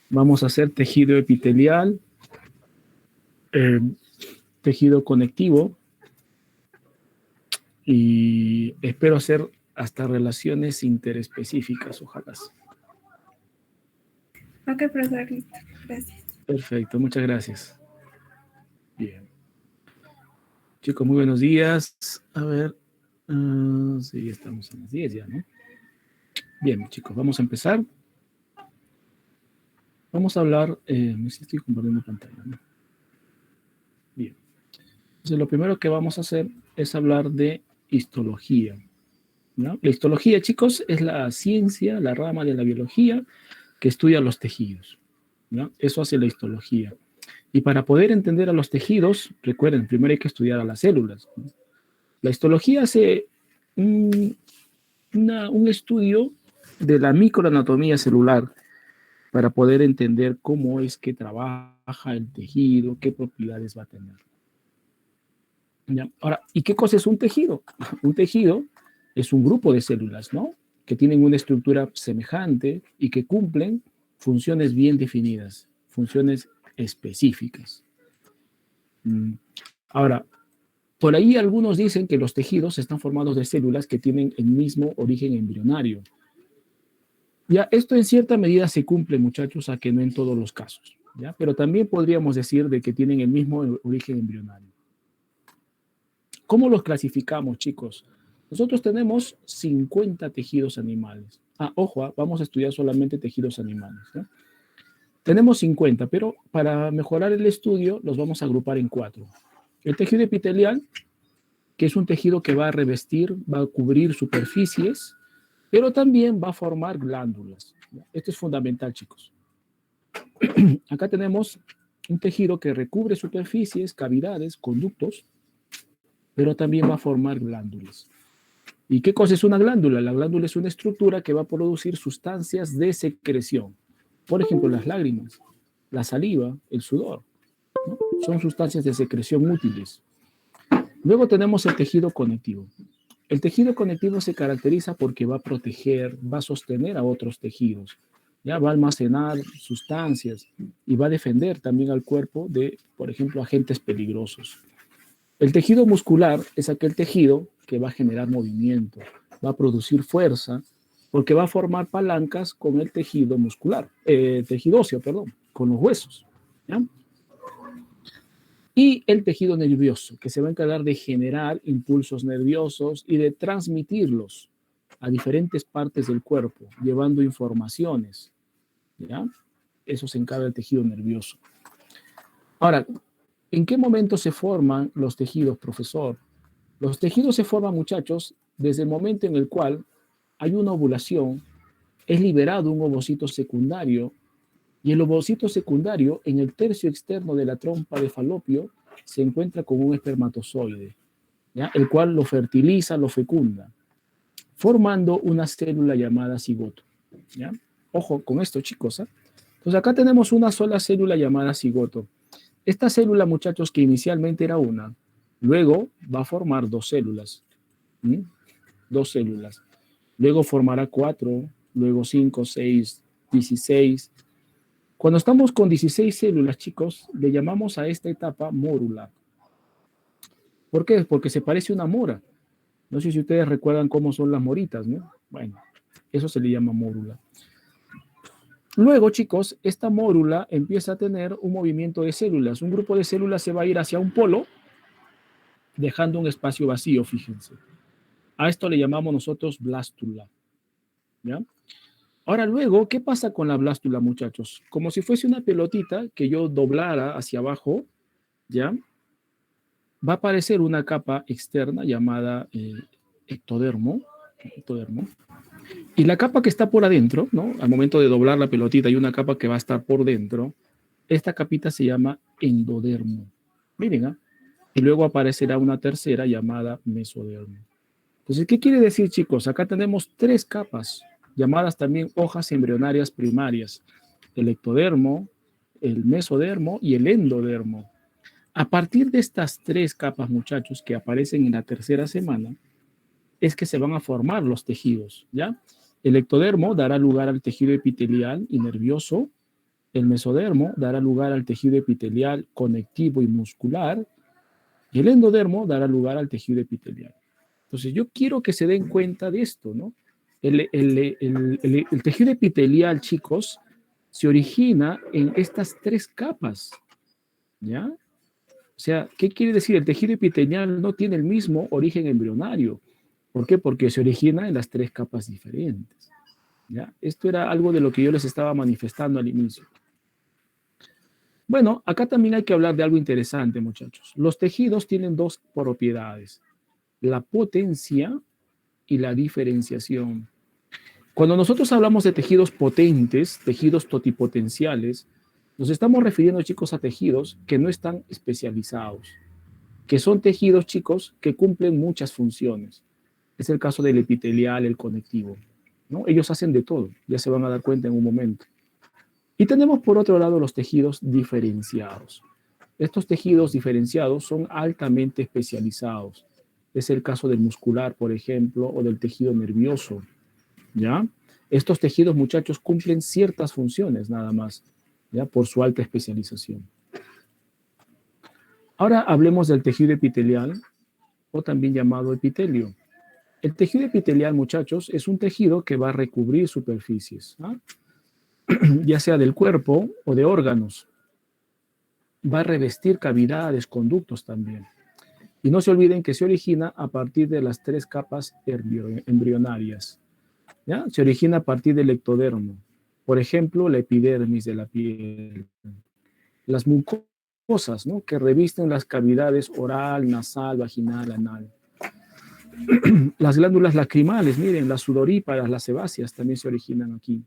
Vamos a hacer tejido epitelial, eh, tejido conectivo y espero hacer hasta relaciones interespecíficas, ojalá. Ok, profesor, listo. Gracias. Perfecto, muchas gracias. Bien. Chicos, muy buenos días. A ver, sí, estamos a las 10 ya, ¿no? Bien, chicos, vamos a empezar. Vamos a hablar, no sé si estoy compartiendo pantalla, ¿no? Bien. Entonces, lo primero que vamos a hacer es hablar de histología, ¿no? La histología, chicos, es la ciencia, la rama de la biología que estudia los tejidos, ¿no? Eso hace la histología. Y para poder entender a los tejidos, recuerden, primero hay que estudiar a las células, ¿no? La histología hace un, un estudio de la microanatomía celular para poder entender cómo es que trabaja el tejido, qué propiedades va a tener. ¿Ya? Ahora, ¿y qué cosa es un tejido? Un tejido es un grupo de células, ¿no? Que tienen una estructura semejante y que cumplen funciones bien definidas, funciones específicas. Ahora, por ahí algunos dicen que los tejidos están formados de células que tienen el mismo origen embrionario. Ya, esto en cierta medida se cumple, muchachos, a que no en todos los casos, ¿ya? Pero también podríamos decir de que tienen el mismo origen embrionario. ¿Cómo los clasificamos, chicos? Nosotros tenemos 50 tejidos animales. Ojo, vamos a estudiar solamente tejidos animales, ¿no? Tenemos 50, pero para mejorar el estudio los vamos a agrupar en 4. El tejido epitelial, que es un tejido que va a revestir, va a cubrir superficies, pero también va a formar glándulas. Esto es fundamental, chicos. Acá tenemos un tejido que recubre superficies, cavidades, conductos, pero también va a formar glándulas. ¿Y qué cosa es una glándula? La glándula es una estructura que va a producir sustancias de secreción. Por ejemplo, las lágrimas, la saliva, el sudor, ¿no? Son sustancias de secreción útiles. Luego tenemos el tejido conectivo. El tejido conectivo se caracteriza porque va a proteger, va a sostener a otros tejidos, ya va a almacenar sustancias y va a defender también al cuerpo de, por ejemplo, agentes peligrosos. El tejido muscular es aquel tejido que va a generar movimiento, va a producir fuerza, porque va a formar palancas con el tejido muscular, tejido óseo, perdón, con los huesos, ¿ya? Y el tejido nervioso, que se va a encargar de generar impulsos nerviosos y de transmitirlos a diferentes partes del cuerpo, llevando informaciones, ¿ya? Eso se encarga el tejido nervioso. Ahora, ¿en qué momento se forman los tejidos, profesor? Los tejidos se forman, muchachos, desde el momento en el cual hay una ovulación, es liberado un ovocito secundario y el ovocito secundario en el tercio externo de la trompa de falopio se encuentra con un espermatozoide, ¿ya? El cual lo fertiliza, lo fecunda, formando una célula llamada cigoto, ¿ya? Ojo con esto, chicos, ¿eh? Entonces acá tenemos una sola célula llamada cigoto. Esta célula, muchachos, que inicialmente era una, luego va a formar dos células, ¿sí? Dos células. Luego formará 4, luego 5, 6, 16. Cuando estamos con 16 células, chicos, le llamamos a esta etapa mórula. ¿Por qué? Porque se parece a una mora. No sé si ustedes recuerdan cómo son las moritas, ¿no? Bueno, eso se le llama mórula. Luego, chicos, esta mórula empieza a tener un movimiento de células. Un grupo de células se va a ir hacia un polo, dejando un espacio vacío, fíjense. A esto le llamamos nosotros blástula, ¿ya? Ahora luego, ¿qué pasa con la blástula, muchachos? Como si fuese una pelotita que yo doblara hacia abajo, ¿ya? Va a aparecer una capa externa llamada ectodermo, ectodermo. Y la capa que está por adentro, ¿no? Al momento de doblar la pelotita hay una capa que va a estar por dentro. Esta capita se llama endodermo. Miren, ¿eh? Y luego aparecerá una tercera llamada mesodermo. Entonces, ¿qué quiere decir, chicos? Acá tenemos 3 capas, llamadas también hojas embrionarias primarias. El ectodermo, el mesodermo y el endodermo. A partir de estas 3 capas, muchachos, que aparecen en la tercera semana, es que se van a formar los tejidos, ¿ya? El ectodermo dará lugar al tejido epitelial y nervioso. El mesodermo dará lugar al tejido epitelial conectivo y muscular, y el endodermo dará lugar al tejido epitelial. Entonces, yo quiero que se den cuenta de esto, ¿no? El tejido epitelial, chicos, se origina en estas tres capas, ¿ya? O sea, ¿qué quiere decir? El tejido epitelial no tiene el mismo origen embrionario. ¿Por qué? Porque se origina en las tres capas diferentes, ¿ya? Esto era algo de lo que yo les estaba manifestando al inicio. Bueno, acá también hay que hablar de algo interesante, muchachos. Los tejidos tienen dos propiedades, la potencia y la diferenciación. Cuando nosotros hablamos de tejidos potentes, tejidos totipotenciales, nos estamos refiriendo, chicos, a tejidos que no están especializados, que son tejidos, chicos, que cumplen muchas funciones. Es el caso del epitelial, el conectivo, ¿no? Ellos hacen de todo, ya se van a dar cuenta en un momento. Y tenemos por otro lado los tejidos diferenciados. Estos tejidos diferenciados son altamente especializados. Es el caso del muscular, por ejemplo, o del tejido nervioso, ¿ya? Estos tejidos, muchachos, cumplen ciertas funciones nada más, ¿ya? Por su alta especialización. Ahora hablemos del tejido epitelial, o también llamado epitelio. El tejido epitelial, muchachos, es un tejido que va a recubrir superficies, ¿ah? Ya sea del cuerpo o de órganos. Va a revestir cavidades, conductos también. Y no se olviden que se origina a partir de las tres capas embrionarias, ¿ya? Se origina a partir del ectodermo. Por ejemplo, la epidermis de la piel. Las mucosas, ¿no? Que revisten las cavidades oral, nasal, vaginal, anal. Las glándulas lacrimales, miren, las sudoríparas, las sebáceas también se originan aquí.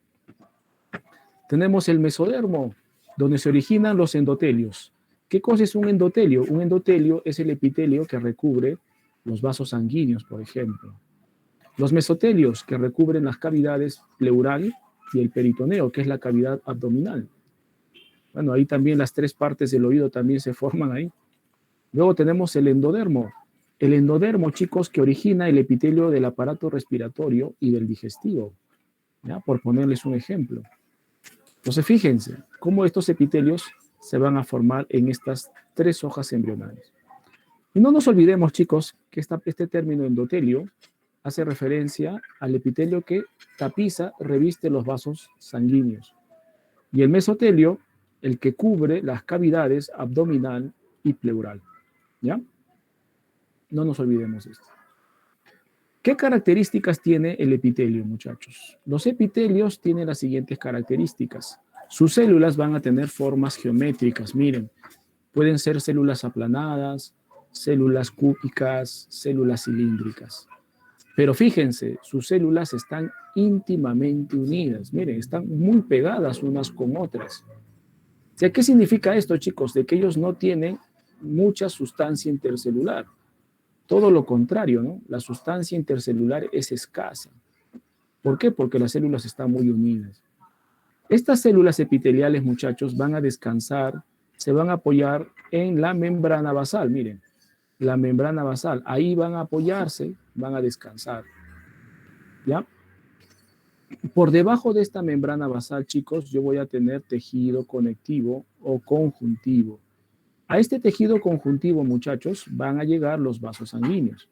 Tenemos el mesodermo, donde se originan los endotelios. ¿Qué cosa es un endotelio? Un endotelio es el epitelio que recubre los vasos sanguíneos, por ejemplo. Los mesotelios, que recubren las cavidades pleural y el peritoneo, que es la cavidad abdominal. Bueno, ahí también las tres partes del oído también se forman ahí. Luego tenemos el endodermo. El endodermo, chicos, que origina el epitelio del aparato respiratorio y del digestivo, ¿ya? Por ponerles un ejemplo. Entonces, fíjense cómo estos epitelios se van a formar en estas tres hojas embrionales. Y no nos olvidemos, chicos, que este término endotelio hace referencia al epitelio que tapiza, reviste los vasos sanguíneos. Y el mesotelio, el que cubre las cavidades abdominal y pleural. ¿Ya? No nos olvidemos esto. ¿Qué características tiene el epitelio, muchachos? Los epitelios tienen las siguientes características. Sus células van a tener formas geométricas, miren. Pueden ser células aplanadas, células cúbicas, células cilíndricas. Pero fíjense, sus células están íntimamente unidas. Miren, están muy pegadas unas con otras. O sea, ¿qué significa esto, chicos? De que ellos no tienen mucha sustancia intercelular. Todo lo contrario, ¿no? La sustancia intercelular es escasa. ¿Por qué? Porque las células están muy unidas. Estas células epiteliales, muchachos, van a descansar, se van a apoyar en la membrana basal. Miren, la membrana basal. Ahí van a apoyarse, van a descansar. ¿Ya? Por debajo de esta membrana basal, chicos, yo voy a tener tejido conectivo o conjuntivo. A este tejido conjuntivo, muchachos, van a llegar los vasos sanguíneos,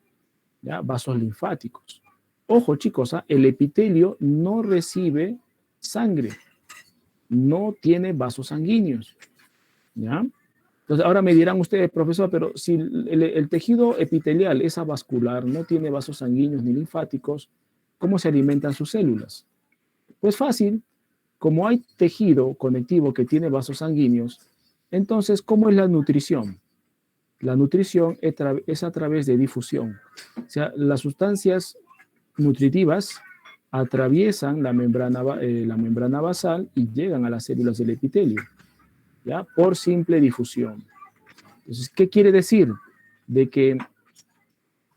¿ya? Vasos linfáticos. Ojo, chicos, ¿ah? El epitelio no recibe sangre, no tiene vasos sanguíneos, ¿ya? Entonces, ahora me dirán ustedes, profesor, pero si el tejido epitelial es avascular, no tiene vasos sanguíneos ni linfáticos, ¿cómo se alimentan sus células? Pues fácil, como hay tejido conectivo que tiene vasos sanguíneos, entonces, ¿cómo es la nutrición? La nutrición es a través de difusión. O sea, las sustancias nutritivas atraviesan la membrana basal y llegan a las células del epitelio, ¿ya? Por simple difusión. Entonces, ¿qué quiere decir? De que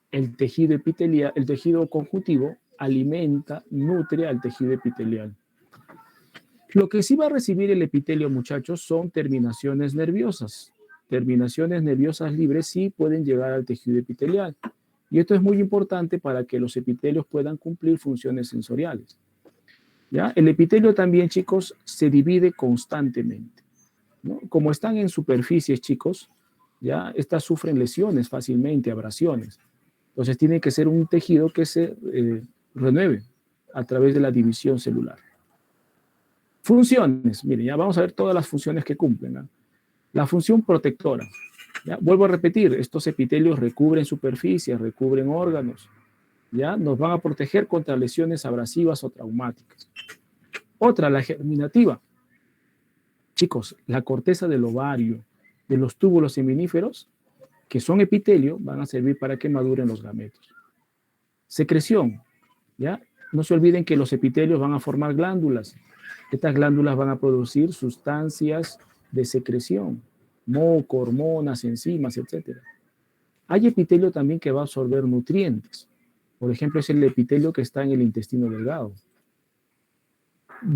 el tejido epitelial, el tejido conjuntivo alimenta, nutre al tejido epitelial. Lo que sí va a recibir el epitelio, muchachos, son terminaciones nerviosas. Terminaciones nerviosas libres sí pueden llegar al tejido epitelial. Y esto es muy importante para que los epitelios puedan cumplir funciones sensoriales. ¿ya? El epitelio también, chicos, se divide constantemente, ¿no? Como están en superficies, chicos, ¿ya? Estas sufren lesiones fácilmente, abrasiones. Entonces tiene que ser un tejido que se renueve a través de la división celular. Funciones, miren, ya vamos a ver todas las funciones que cumplen, ¿no? La función protectora. ¿Ya? Vuelvo a repetir, estos epitelios recubren superficies, recubren órganos, ¿ya? Nos van a proteger contra lesiones abrasivas o traumáticas. Otra, la germinativa. Chicos, la corteza del ovario, de los túbulos seminíferos, que son epitelio, van a servir para que maduren los gametos. Secreción, ¿ya? No se olviden que los epitelios van a formar glándulas. Estas glándulas van a producir sustancias de secreción, moco, hormonas, enzimas, etc. Hay epitelio también que va a absorber nutrientes. Por ejemplo, es el epitelio que está en el intestino delgado.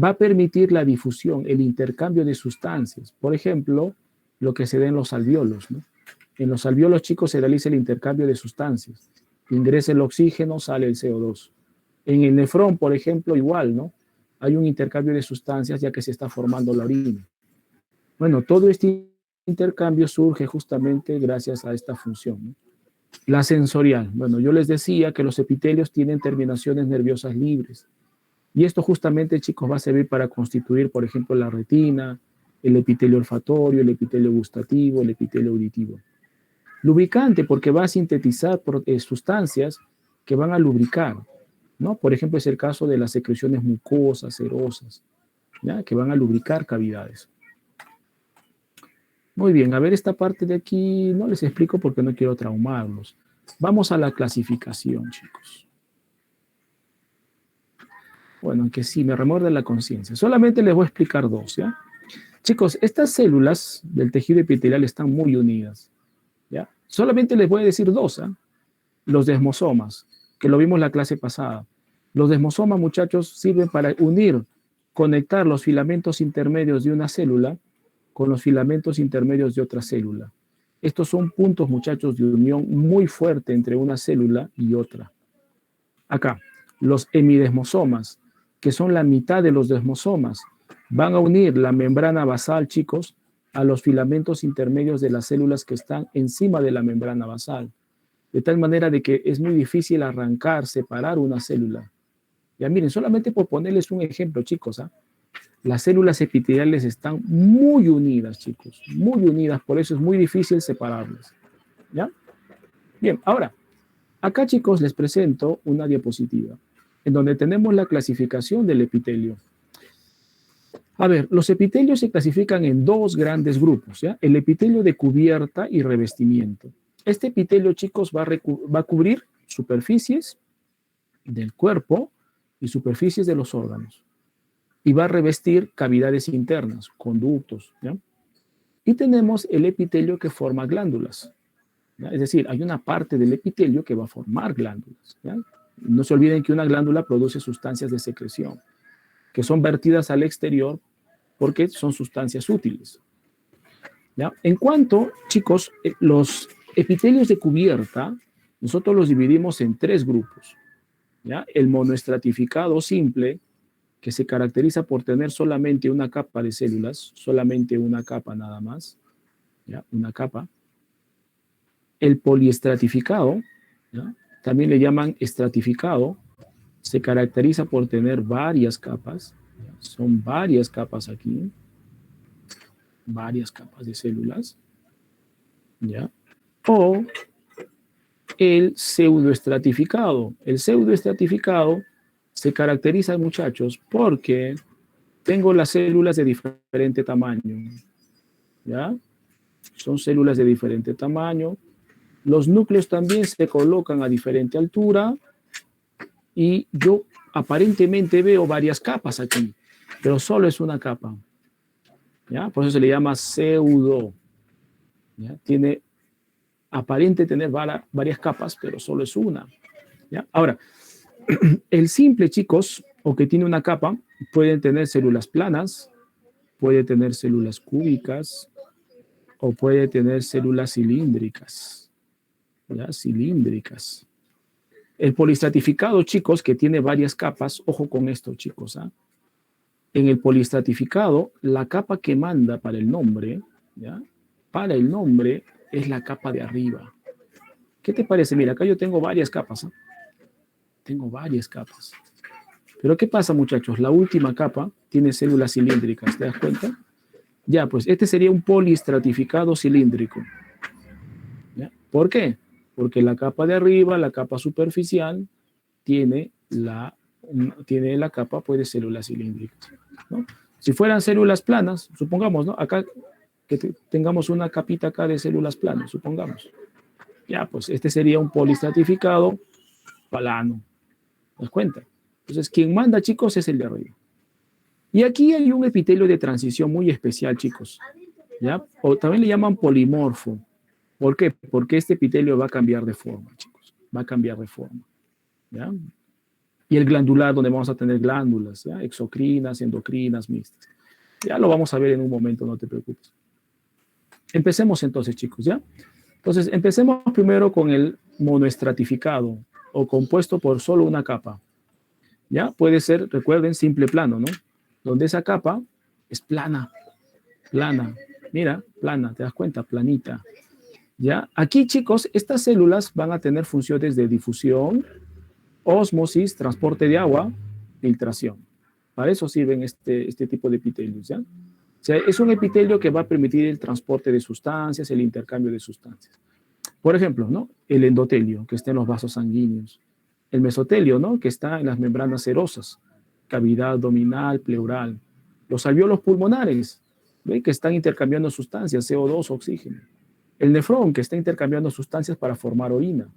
Va a permitir la difusión, el intercambio de sustancias. Por ejemplo, lo que se da en los alvéolos, ¿no? En los alvéolos, chicos, se realiza el intercambio de sustancias. Ingresa el oxígeno, sale el CO2. En el nefrón, por ejemplo, igual, ¿no? Hay un intercambio de sustancias ya que se está formando la orina. Bueno, todo este intercambio surge justamente gracias a esta función, ¿no? La sensorial. Bueno, yo les decía que los epitelios tienen terminaciones nerviosas libres. Y esto justamente, chicos, va a servir para constituir, por ejemplo, la retina, el epitelio olfatorio, el epitelio gustativo, el epitelio auditivo. Lubricante, porque va a sintetizar sustancias que van a lubricar, ¿no? Por ejemplo, es el caso de las secreciones mucosas, serosas, ¿ya? Que van a lubricar cavidades. Muy bien, a ver esta parte de aquí, no les explico porque no quiero traumarlos. Vamos a la clasificación, chicos. Bueno, que sí, me remuerde la conciencia. Solamente les voy a explicar dos, ¿ya? Chicos, estas células del tejido epitelial están muy unidas, ¿ya? Solamente les voy a decir dos, ¿eh? Los desmosomas, que lo vimos la clase pasada. Los desmosomas, muchachos, sirven para unir, conectar los filamentos intermedios de una célula con los filamentos intermedios de otra célula. Estos son puntos, muchachos, de unión muy fuerte entre una célula y otra. Acá, los hemidesmosomas, que son la mitad de los desmosomas, van a unir la membrana basal, chicos, a los filamentos intermedios de las células que están encima de la membrana basal. De tal manera de que es muy difícil arrancar, separar una célula. Ya miren, solamente por ponerles un ejemplo, chicos, ¿ah? Las células epiteliales están muy unidas, chicos, muy unidas, por eso es muy difícil separarlas. ¿Ya? Bien, ahora, acá, chicos, les presento una diapositiva en donde tenemos la clasificación del epitelio. A ver, los epitelios se clasifican en dos grandes grupos, ¿ya? El epitelio de cubierta y revestimiento. Este epitelio, chicos, va a cubrir superficies del cuerpo y superficies de los órganos. Y va a revestir cavidades internas, conductos, ¿ya? Y tenemos el epitelio que forma glándulas, ¿ya? Es decir, hay una parte del epitelio que va a formar glándulas, ¿ya? No se olviden que una glándula produce sustancias de secreción, que son vertidas al exterior porque son sustancias útiles, ¿ya? En cuanto, chicos, los epitelios de cubierta, nosotros los dividimos en tres grupos, ¿ya? El monoestratificado simple, que se caracteriza por tener solamente una capa de células, solamente una capa nada más, ¿ya? Una capa. El poliestratificado, ¿ya? También le llaman estratificado, se caracteriza por tener varias capas, ¿ya? Son varias capas aquí, varias capas de células, ¿ya? O el pseudoestratificado. El pseudoestratificado se caracteriza, muchachos, porque tengo las células de diferente tamaño, ¿ya? Son células de diferente tamaño. Los núcleos también se colocan a diferente altura y yo aparentemente veo varias capas aquí, pero solo es una capa, ¿ya? Por eso se le llama pseudo, ¿ya? Tiene aparente tener varias capas, pero solo es una, ¿ya? Ahora, el simple, chicos, o que tiene una capa, pueden tener células planas, puede tener células cúbicas o puede tener células cilíndricas, ¿ya? Cilíndricas. El polistratificado, chicos, que tiene varias capas, ojo con esto, chicos, ¿ah? En el poliestratificado, la capa que manda para el nombre, ¿ya? Para el nombre es la capa de arriba. ¿Qué te parece? Mira, acá yo tengo varias capas. ¿Eh? Tengo varias capas. Pero ¿qué pasa, muchachos? La última capa tiene células cilíndricas, ¿te das cuenta? Ya, pues este sería un poliestratificado cilíndrico. ¿Ya? ¿Por qué? Porque la capa de arriba, la capa superficial, tiene la capa pues, de células cilíndricas. ¿No? Si fueran células planas, supongamos, ¿no? Acá que tengamos una capita acá de células planas, supongamos. Ya, pues este sería un poliestratificado plano. ¿Te das cuenta? Entonces, quien manda, chicos, es el de arriba. Y aquí hay un epitelio de transición muy especial, chicos. ¿Ya? O también le llaman polimorfo. ¿Por qué? Porque este epitelio va a cambiar de forma, chicos. Va a cambiar de forma. ¿Ya? Y el glandular, donde vamos a tener glándulas, ¿ya? Exocrinas, endocrinas, mixtas. Ya lo vamos a ver en un momento, no te preocupes. Empecemos entonces, chicos, ¿ya? Entonces, empecemos primero con el monoestratificado o compuesto por solo una capa. ¿Ya? Puede ser, recuerden, simple plano, ¿no? Donde esa capa es plana, plana. Mira, plana, ¿te das cuenta? Planita. ¿Ya? Aquí, chicos, estas células van a tener funciones de difusión, ósmosis, transporte de agua, filtración. Para eso sirven este tipo de epitelios, ¿ya? O sea, es un epitelio que va a permitir el transporte de sustancias, el intercambio de sustancias. Por ejemplo, ¿no? El endotelio, que está en los vasos sanguíneos. El mesotelio, ¿no? Que está en las membranas serosas, cavidad abdominal, pleural. Los alvéolos pulmonares, ¿ve? Que están intercambiando sustancias, CO2, oxígeno. El nefrón, que está intercambiando sustancias para formar orina.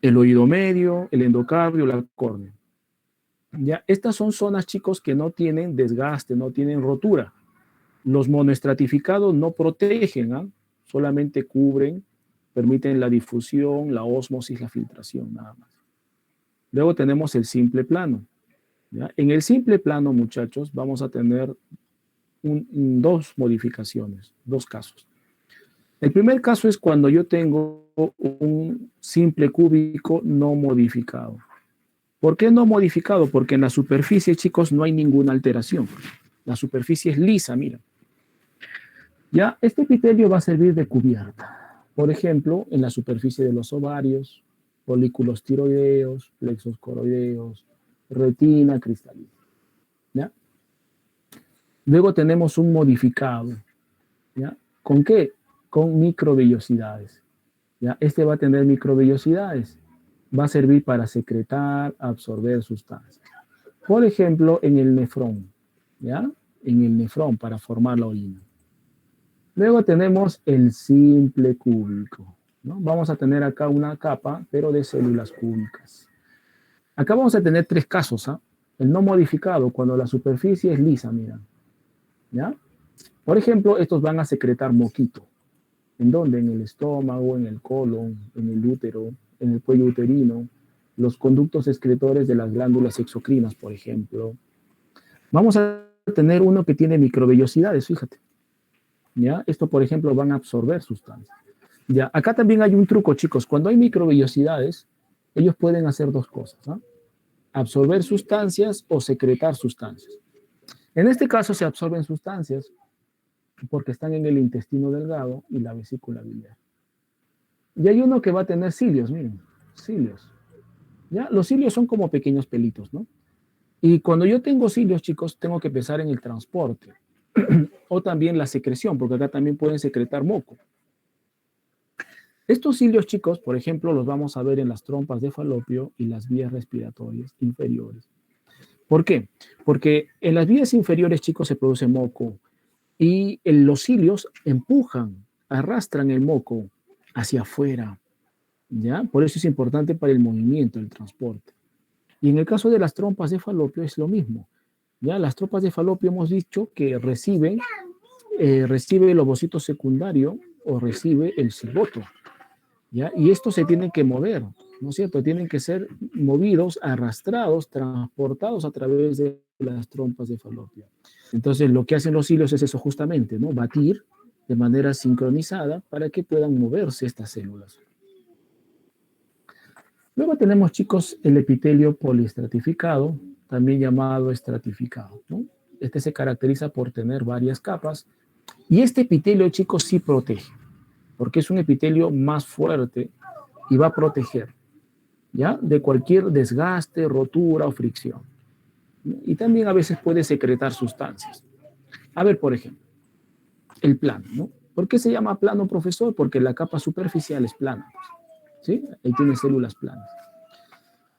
El oído medio, el endocardio, la córnea. Ya, estas son zonas, chicos, que no tienen desgaste, no tienen rotura. Los monoestratificados no protegen, ¿eh? Solamente cubren, permiten la difusión, la ósmosis, la filtración, nada más. Luego tenemos el simple plano. ¿Ya? En el simple plano, muchachos, vamos a tener dos modificaciones, dos casos. El primer caso es cuando yo tengo un simple cúbico no modificado. ¿Por qué no modificado? Porque en la superficie, chicos, no hay ninguna alteración. La superficie es lisa, mira. Ya, este epitelio va a servir de cubierta. Por ejemplo, en la superficie de los ovarios, folículos tiroideos, plexos coroideos, retina cristalina. ¿Ya? Luego tenemos un modificado. ¿Ya? ¿Con qué? Con microvellosidades. ¿Ya? Este va a tener microvellosidades. Va a servir para secretar, absorber sustancias. Por ejemplo, en el nefrón. ¿Ya? En el nefrón para formar la orina. Luego tenemos el simple cúbico, ¿no? Vamos a tener acá una capa, pero de células cúbicas. Acá vamos a tener tres casos, ¿ah? El no modificado, cuando la superficie es lisa, mira. ¿Ya? Por ejemplo, estos van a secretar moquito. ¿En dónde? En el estómago, en el colon, en el útero, en el cuello uterino, los conductos excretores de las glándulas exocrinas, por ejemplo. Vamos a tener uno que tiene microvellosidades, fíjate. ¿Ya? Esto, por ejemplo, van a absorber sustancias. ¿Ya? Acá también hay un truco, chicos. Cuando hay microvellosidades, ellos pueden hacer dos cosas, ¿no? Absorber sustancias o secretar sustancias. En este caso se absorben sustancias porque están en el intestino delgado y la vesícula biliar. Y hay uno que va a tener cilios, miren, cilios. ¿Ya? Los cilios son como pequeños pelitos, ¿no? Y cuando yo tengo cilios, chicos, tengo que pensar en el transporte. O también la secreción, porque acá también pueden secretar moco. Estos cilios, chicos, por ejemplo, los vamos a ver en las trompas de falopio y las vías respiratorias inferiores. ¿Por qué? Porque en las vías inferiores, chicos, se produce moco y los cilios empujan, arrastran el moco hacia afuera, ¿ya? Por eso es importante para el movimiento, el transporte. Y en el caso de las trompas de falopio es lo mismo. ¿Ya? Las trompas de falopio hemos dicho que recibe el ovocito secundario o recibe el cigoto. ¿Ya? Y estos se tienen que mover, ¿no es cierto? Tienen que ser movidos, arrastrados, transportados a través de las trompas de falopio. Entonces, lo que hacen los cilios es eso justamente, ¿no? Batir de manera sincronizada para que puedan moverse estas células. Luego tenemos, chicos, el epitelio poliestratificado, también llamado estratificado, ¿no? Este se caracteriza por tener varias capas. Y este epitelio, chicos, sí protege, porque es un epitelio más fuerte y va a proteger, ¿ya? De cualquier desgaste, rotura o fricción. Y también a veces puede secretar sustancias. A ver, por ejemplo, el plano, ¿no? ¿Por qué se llama plano, profesor? Porque la capa superficial es plana, ¿sí? Ahí tiene células planas.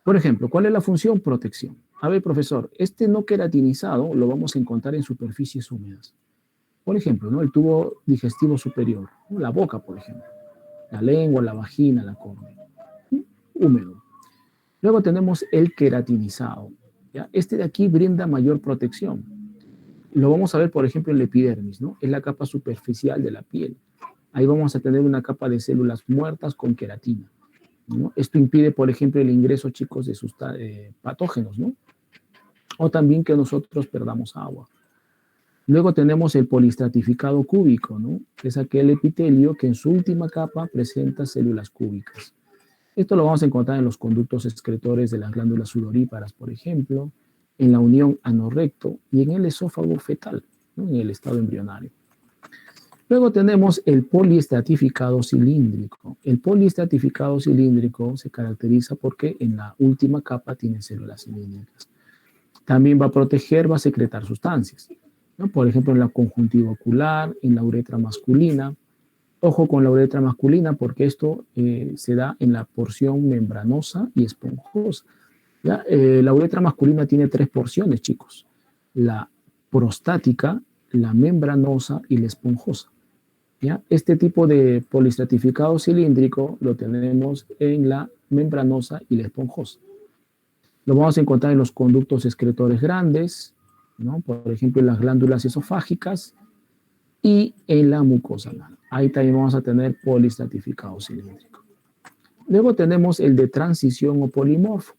Por ejemplo, ¿cuál es la función? Protección. A ver, profesor, este no queratinizado lo vamos a encontrar en superficies húmedas. Por ejemplo, ¿no? El tubo digestivo superior, ¿no? La boca, por ejemplo, la lengua, la vagina, la córnea, húmedo. Luego tenemos el queratinizado, ¿ya? Este de aquí brinda mayor protección. Lo vamos a ver, por ejemplo, en la epidermis, ¿no? Es la capa superficial de la piel. Ahí vamos a tener una capa de células muertas con queratina, ¿no? Esto impide, por ejemplo, el ingreso, chicos, de patógenos, ¿no? O también que nosotros perdamos agua. Luego tenemos el polistratificado cúbico, ¿no? Que es aquel epitelio que en su última capa presenta células cúbicas. Esto lo vamos a encontrar en los conductos excretores de las glándulas sudoríparas, por ejemplo, en la unión ano-recto y en el esófago fetal, ¿no? En el estado embrionario. Luego tenemos el poliestratificado cilíndrico. El poliestratificado cilíndrico se caracteriza porque en la última capa tiene células cilíndricas. También va a proteger, va a secretar sustancias, ¿no? Por ejemplo, en la conjuntiva ocular, en la uretra masculina. Ojo con la uretra masculina porque esto se da en la porción membranosa y esponjosa. ¿Ya? La uretra masculina tiene 3 porciones, chicos. La prostática, la membranosa y la esponjosa. ¿Ya? Este tipo de polistratificado cilíndrico lo tenemos en la membranosa y la esponjosa. Lo vamos a encontrar en los conductos excretores grandes, ¿no? Por ejemplo, en las glándulas esofágicas y en la mucosa anal. Ahí también vamos a tener polistratificado cilíndrico. Luego tenemos el de transición o polimorfo.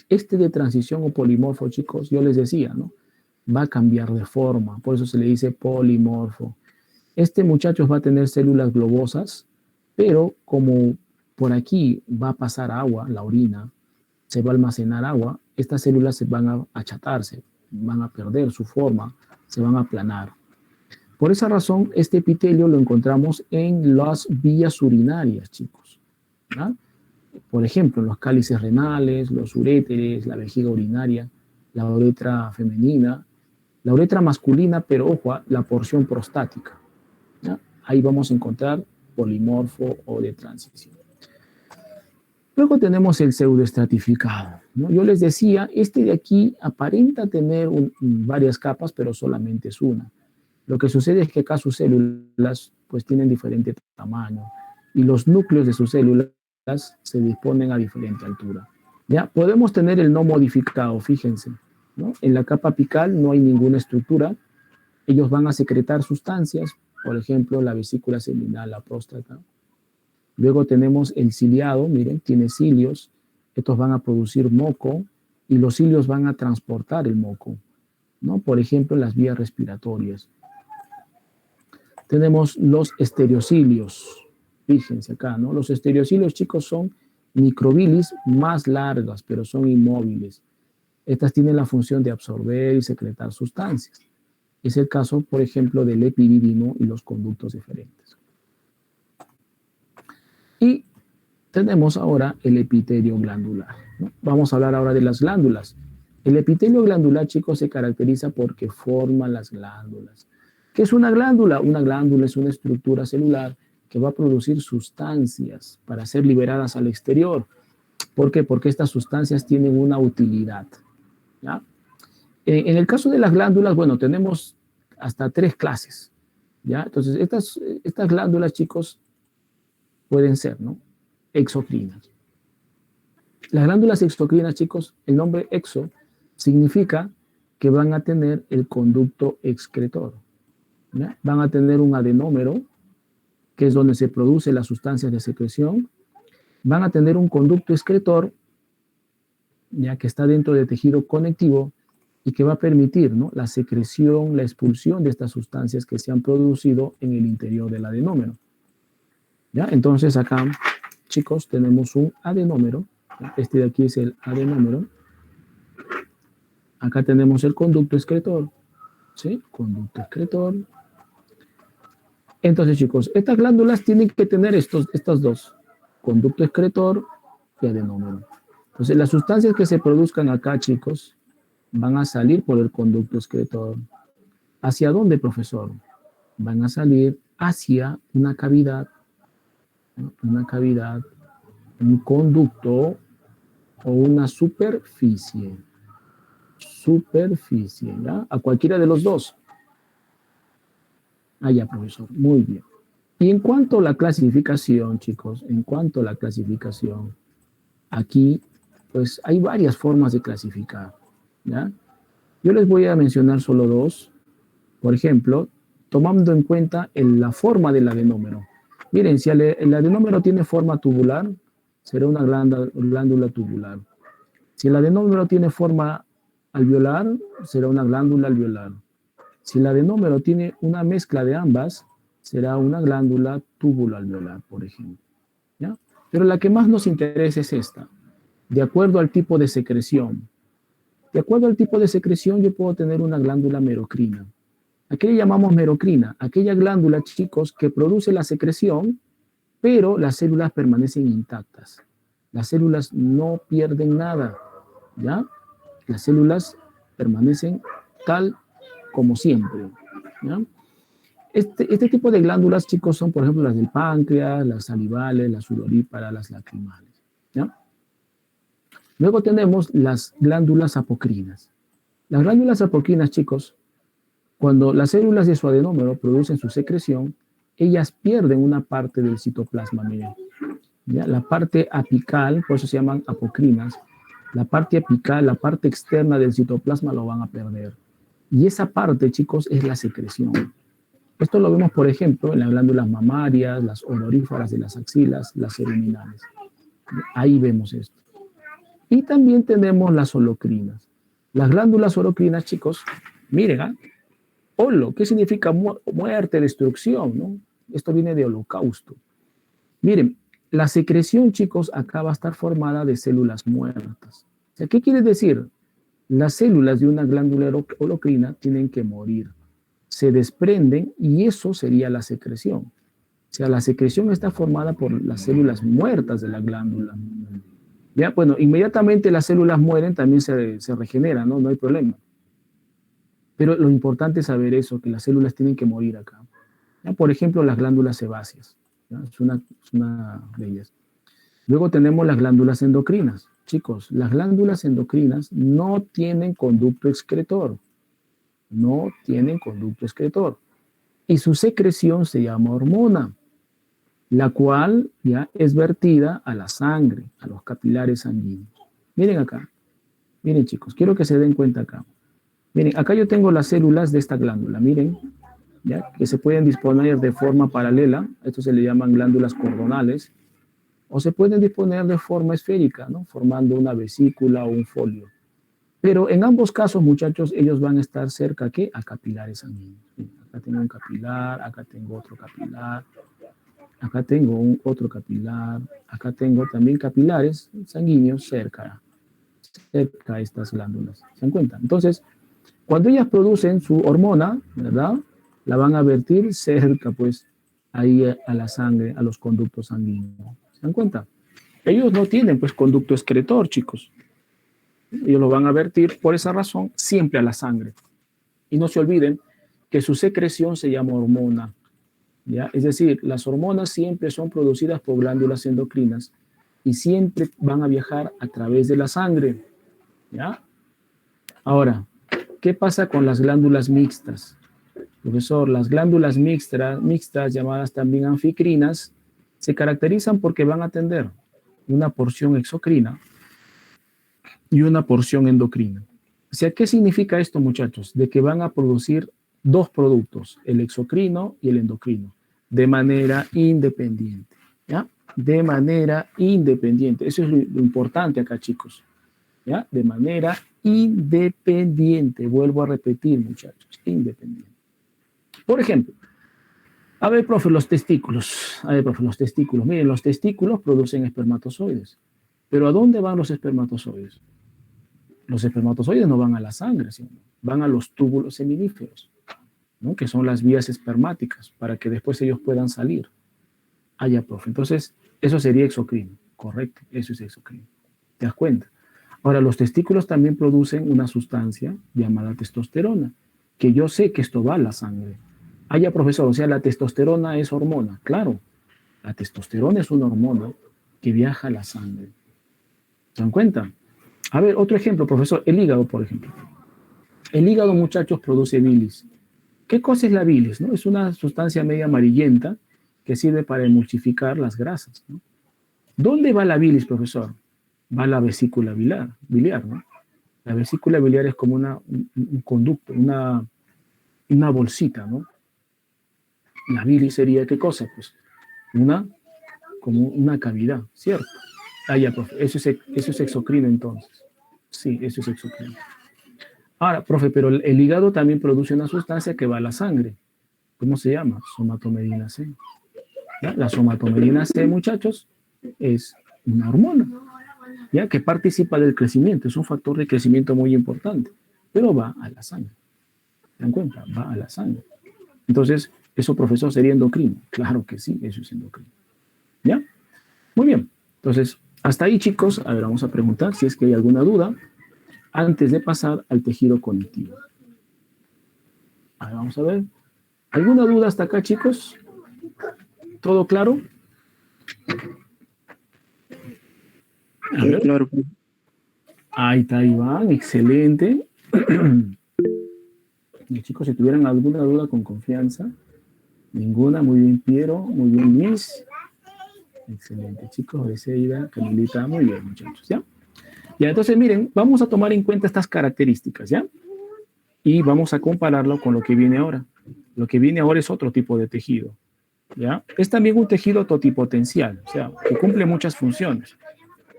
Este de transición o polimorfo, chicos, yo les decía, ¿no? Va a cambiar de forma, por eso se le dice polimorfo. Este muchacho va a tener células globosas, pero como por aquí va a pasar agua, la orina, se va a almacenar agua, estas células se van a achatarse, van a perder su forma, se van a aplanar. Por esa razón, este epitelio lo encontramos en las vías urinarias, chicos, ¿no? Por ejemplo, los cálices renales, los uréteres, la vejiga urinaria, la uretra femenina, la uretra masculina, pero ojo, la porción prostática, ¿no? Ahí vamos a encontrar polimorfo o de transición. Luego tenemos el pseudoestratificado, ¿no? Yo les decía, este de aquí aparenta tener varias capas, pero solamente es una. Lo que sucede es que acá sus células pues tienen diferente tamaño y los núcleos de sus células se disponen a diferente altura. ¿Ya? Podemos tener el no modificado, fíjense, ¿no? En la capa apical no hay ninguna estructura. Ellos van a secretar sustancias, por ejemplo, la vesícula seminal, la próstata. Luego tenemos el ciliado, miren, tiene cilios. Estos van a producir moco y los cilios van a transportar el moco, ¿no? Por ejemplo, las vías respiratorias. Tenemos los estereocilios. Fíjense acá, ¿no? Los estereocilios, chicos, son microbilis más largas, pero son inmóviles. Estas tienen la función de absorber y secretar sustancias. Es el caso, por ejemplo, del epidídimo y los conductos deferentes. Y tenemos ahora el epitelio glandular, ¿no? Vamos a hablar ahora de las glándulas. El epitelio glandular, chicos, se caracteriza porque forma las glándulas. ¿Qué es una glándula? Una glándula es una estructura celular que va a producir sustancias para ser liberadas al exterior. ¿Por qué? Porque estas sustancias tienen una utilidad, ¿ya? En el caso de las glándulas, bueno, tenemos hasta 3 clases, ¿ya? Entonces, estas glándulas, chicos, pueden ser, ¿no? Exocrinas. Las glándulas exocrinas, chicos, el nombre exo significa que van a tener el conducto excretor, ¿ya? Van a tener un adenómero, que es donde se producen las sustancias de secreción. Van a tener un conducto excretor, ya que está dentro del tejido conectivo y que va a permitir, ¿no?, la secreción, la expulsión de estas sustancias que se han producido en el interior del adenómero. ¿Ya? Entonces acá, chicos, tenemos un adenómero. ¿Ya? Este de aquí es el adenómero. Acá tenemos el conducto excretor. ¿Sí? Conducto excretor. Entonces, chicos, estas glándulas tienen que tener estas dos. Conducto excretor y adenómero. Entonces, las sustancias que se produzcan acá, chicos, van a salir por el conducto excretor. ¿Hacia dónde, profesor? Van a salir hacia una cavidad, ¿no? Una cavidad, un conducto o una superficie. Superficie, ¿ya? A cualquiera de los dos. Ah, ya, profesor. Muy bien. Y en cuanto a la clasificación, chicos, en cuanto a la clasificación, aquí, pues hay varias formas de clasificar, ¿ya? Yo les voy a mencionar solo dos. Por ejemplo, tomando en cuenta la forma del adenómero. Miren, si el adenómero tiene forma tubular, será una glándula tubular. Si el adenómero tiene forma alveolar, será una glándula alveolar. Si el adenómero tiene una mezcla de ambas, será una glándula túbulo-alveolar, por ejemplo, ¿ya? Pero la que más nos interesa es esta. De acuerdo al tipo de secreción. De acuerdo al tipo de secreción, yo puedo tener una glándula merocrina. ¿A qué le llamamos merocrina? Aquella glándula, chicos, que produce la secreción, pero las células permanecen intactas. Las células no pierden nada, ¿ya? Las células permanecen tal como siempre, ¿ya? Este tipo de glándulas, chicos, son, por ejemplo, las del páncreas, las salivales, las sudoríparas, las lacrimales, ¿ya? Luego tenemos las glándulas apocrinas. Las glándulas apocrinas, chicos, cuando las células de su adenómero producen su secreción, ellas pierden una parte del citoplasma, miren, ¿ya? La parte apical, por eso se llaman apocrinas, la parte apical, la parte externa del citoplasma lo van a perder. Y esa parte, chicos, es la secreción. Esto lo vemos, por ejemplo, en las glándulas mamarias, las odoríferas de las axilas, las serominales. Ahí vemos esto. Y también tenemos las holocrinas. Las glándulas holocrinas, chicos, miren, ¿eh? Holo, ¿qué significa muerte, destrucción, ¿no? Esto viene de holocausto. Miren, la secreción, chicos, acá va a estar formada de células muertas. O sea, ¿qué quiere decir? Las células de una glándula holocrina tienen que morir. Se desprenden y eso sería la secreción. O sea, la secreción está formada por las células muertas de la glándula. Ya, bueno, inmediatamente las células mueren, también se regeneran, ¿no? No hay problema. Pero lo importante es saber eso, que las células tienen que morir acá. ¿Ya? Por ejemplo, las glándulas sebáceas. ¿Ya? Es una de ellas. Luego tenemos las glándulas endocrinas. Chicos, las glándulas endocrinas no tienen conducto excretor. No tienen conducto excretor. Y su secreción se llama hormona, la cual ya es vertida a la sangre, a los capilares sanguíneos. Miren acá. Miren, chicos, quiero que se den cuenta acá. Miren, acá yo tengo las células de esta glándula, miren, ¿ya? Que se pueden disponer de forma paralela, esto se le llaman glándulas cordonales, o se pueden disponer de forma esférica, ¿no? Formando una vesícula o un folio. Pero en ambos casos, muchachos, ellos van a estar cerca, ¿qué? A capilares sanguíneos. Miren, acá tengo un capilar, acá tengo otro capilar, acá tengo otro capilar, acá tengo también capilares sanguíneos cerca a estas glándulas. ¿Se dan cuenta? Entonces, cuando ellas producen su hormona, ¿verdad? La van a vertir cerca, pues, ahí a la sangre, a los conductos sanguíneos. ¿Se dan cuenta? Ellos no tienen, pues, conducto excretor, chicos. Ellos lo van a vertir, por esa razón, siempre a la sangre. Y no se olviden que su secreción se llama hormona, ¿ya? Es decir, las hormonas siempre son producidas por glándulas endocrinas y siempre van a viajar a través de la sangre, ¿ya? Ahora, ¿qué pasa con las glándulas mixtas? Profesor, las glándulas mixtas, llamadas también anficrinas, se caracterizan porque van a tener una porción exocrina y una porción endocrina. O sea, ¿qué significa esto, muchachos? De que van a producir dos productos, el exocrino y el endocrino, de manera independiente, ¿ya? De manera independiente. Eso es lo importante acá, chicos, ¿ya? De manera independiente. Vuelvo a repetir, muchachos, independiente. Por ejemplo, a ver, profe, los testículos. A ver, profe, los testículos. Miren, los testículos producen espermatozoides. ¿Pero a dónde van los espermatozoides? Los espermatozoides no van a la sangre, sino van a los túbulos seminíferos, ¿no? Que son las vías espermáticas, para que después ellos puedan salir. Ah, ya, profe. Entonces, eso sería exocrino. Correcto, eso es exocrino. ¿Te das cuenta? Ahora, los testículos también producen una sustancia llamada testosterona, que yo sé que esto va a la sangre. Ah, ya, profesor, o sea, la testosterona es hormona. Claro, la testosterona es una hormona que viaja a la sangre. ¿Se dan cuenta? A ver, otro ejemplo, profesor, el hígado, por ejemplo. El hígado, muchachos, produce bilis. ¿Qué cosa es la bilis? ¿No? Es una sustancia media amarillenta que sirve para emulsificar las grasas, ¿no? ¿Dónde va la bilis, profesor? Va a la vesícula biliar, ¿no? La vesícula biliar es como un conducto, una bolsita, ¿no? La bilis sería, ¿qué cosa? Pues como una cavidad, ¿cierto? Ah, ya, profe, eso es exocrino entonces. Sí, eso es exocrino. Ahora, profe, pero el hígado también produce una sustancia que va a la sangre. ¿Cómo se llama? Somatomedina C. ¿Ya? La somatomedina C, muchachos, es una hormona, ¿ya? Que participa del crecimiento. Es un factor de crecimiento muy importante, pero va a la sangre. ¿Se dan cuenta? Va a la sangre. Entonces, ¿eso, profesor, sería endocrino? Claro que sí, eso es endocrino. ¿Ya? Muy bien. Entonces, hasta ahí, chicos. A ver, vamos a preguntar si es que hay alguna duda antes de pasar al tejido conectivo. A ver, vamos a ver. ¿Alguna duda hasta acá, chicos? ¿Todo claro? A ver. Claro. Ahí está Iván, excelente. Y chicos, si tuvieran alguna duda, con confianza. Ninguna, muy bien Piero, muy bien Miss. Excelente, chicos, Beseida, Camilita, muy bien, muchachos, ¿ya? Ya, entonces miren, vamos a tomar en cuenta estas características, ¿ya? Y vamos a compararlo con lo que viene ahora. Lo que viene ahora es otro tipo de tejido, ¿ya? Es también un tejido totipotencial, o sea, que cumple muchas funciones,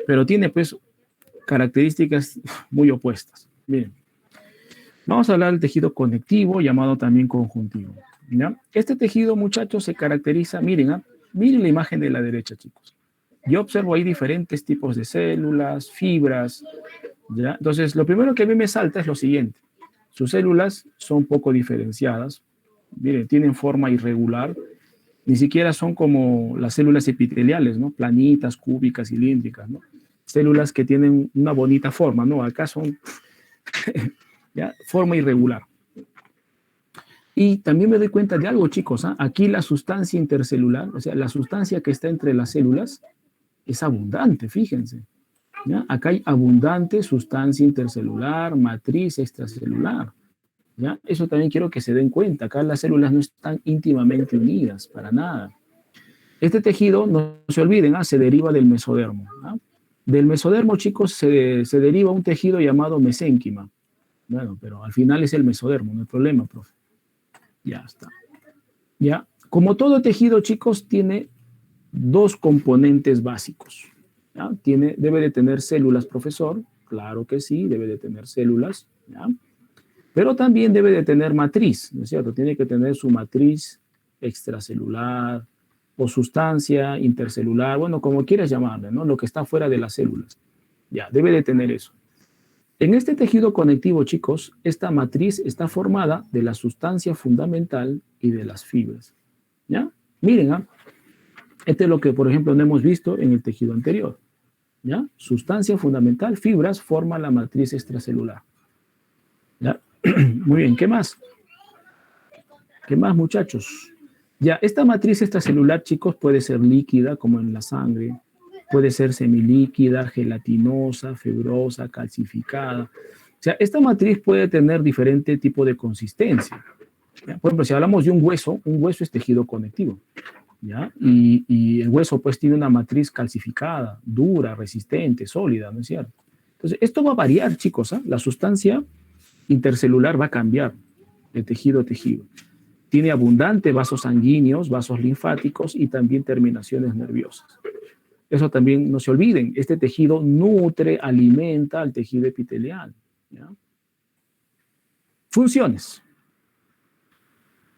pero tiene, pues, características muy opuestas. Miren, vamos a hablar del tejido conectivo, llamado también conjuntivo, ¿ya? Este tejido, muchachos, se caracteriza, miren, miren la imagen de la derecha, chicos. Yo observo ahí diferentes tipos de células, fibras, ¿ya? Entonces, lo primero que a mí me salta es lo siguiente. Sus células son poco diferenciadas. Miren, tienen forma irregular. Ni siquiera son como las células epiteliales, ¿no? Planitas, cúbicas, cilíndricas, ¿no? Células que tienen una bonita forma, ¿no? Acá son, ¿ya? Forma irregular. Y también me doy cuenta de algo, chicos, ¿ah? Aquí la sustancia intercelular, o sea, la sustancia que está entre las células, es abundante, fíjense, ¿ya? Acá hay abundante sustancia intercelular, matriz extracelular, ¿ya? Eso también quiero que se den cuenta. Acá las células no están íntimamente unidas, para nada. Este tejido, no se olviden, se deriva del mesodermo, ¿ah? Del mesodermo, chicos, se deriva un tejido llamado mesénquima. Bueno, pero al final es el mesodermo, no hay problema, profe. Ya está. Ya. Como todo tejido, chicos, tiene dos componentes básicos. ¿Ya? Debe de tener células, profesor. Claro que sí, debe de tener células. ¿Ya? Pero también debe de tener matriz, ¿no es cierto? Tiene que tener su matriz extracelular o sustancia intercelular, bueno, como quieras llamarle, ¿no? Lo que está fuera de las células. Ya, debe de tener eso. En este tejido conectivo, chicos, esta matriz está formada de la sustancia fundamental y de las fibras. ¿Ya? Miren, este es lo que, por ejemplo, no hemos visto en el tejido anterior. ¿Ya? Sustancia fundamental, fibras, forma la matriz extracelular. ¿Ya? Muy bien, ¿qué más? ¿Qué más, muchachos? Ya, esta matriz extracelular, chicos, puede ser líquida, como en la sangre, puede ser semilíquida, gelatinosa, fibrosa, calcificada. O sea, esta matriz puede tener diferente tipo de consistencia. ¿Ya? Por ejemplo, si hablamos de un hueso es tejido conectivo. ¿Ya? Y el hueso pues tiene una matriz calcificada, dura, resistente, sólida, ¿no es cierto? Entonces, esto va a variar, chicos, ¿eh? La sustancia intercelular va a cambiar de tejido a tejido. Tiene abundante vasos sanguíneos, vasos linfáticos y también terminaciones nerviosas. Eso también no se olviden, este tejido nutre, alimenta al tejido epitelial. ¿Ya? Funciones.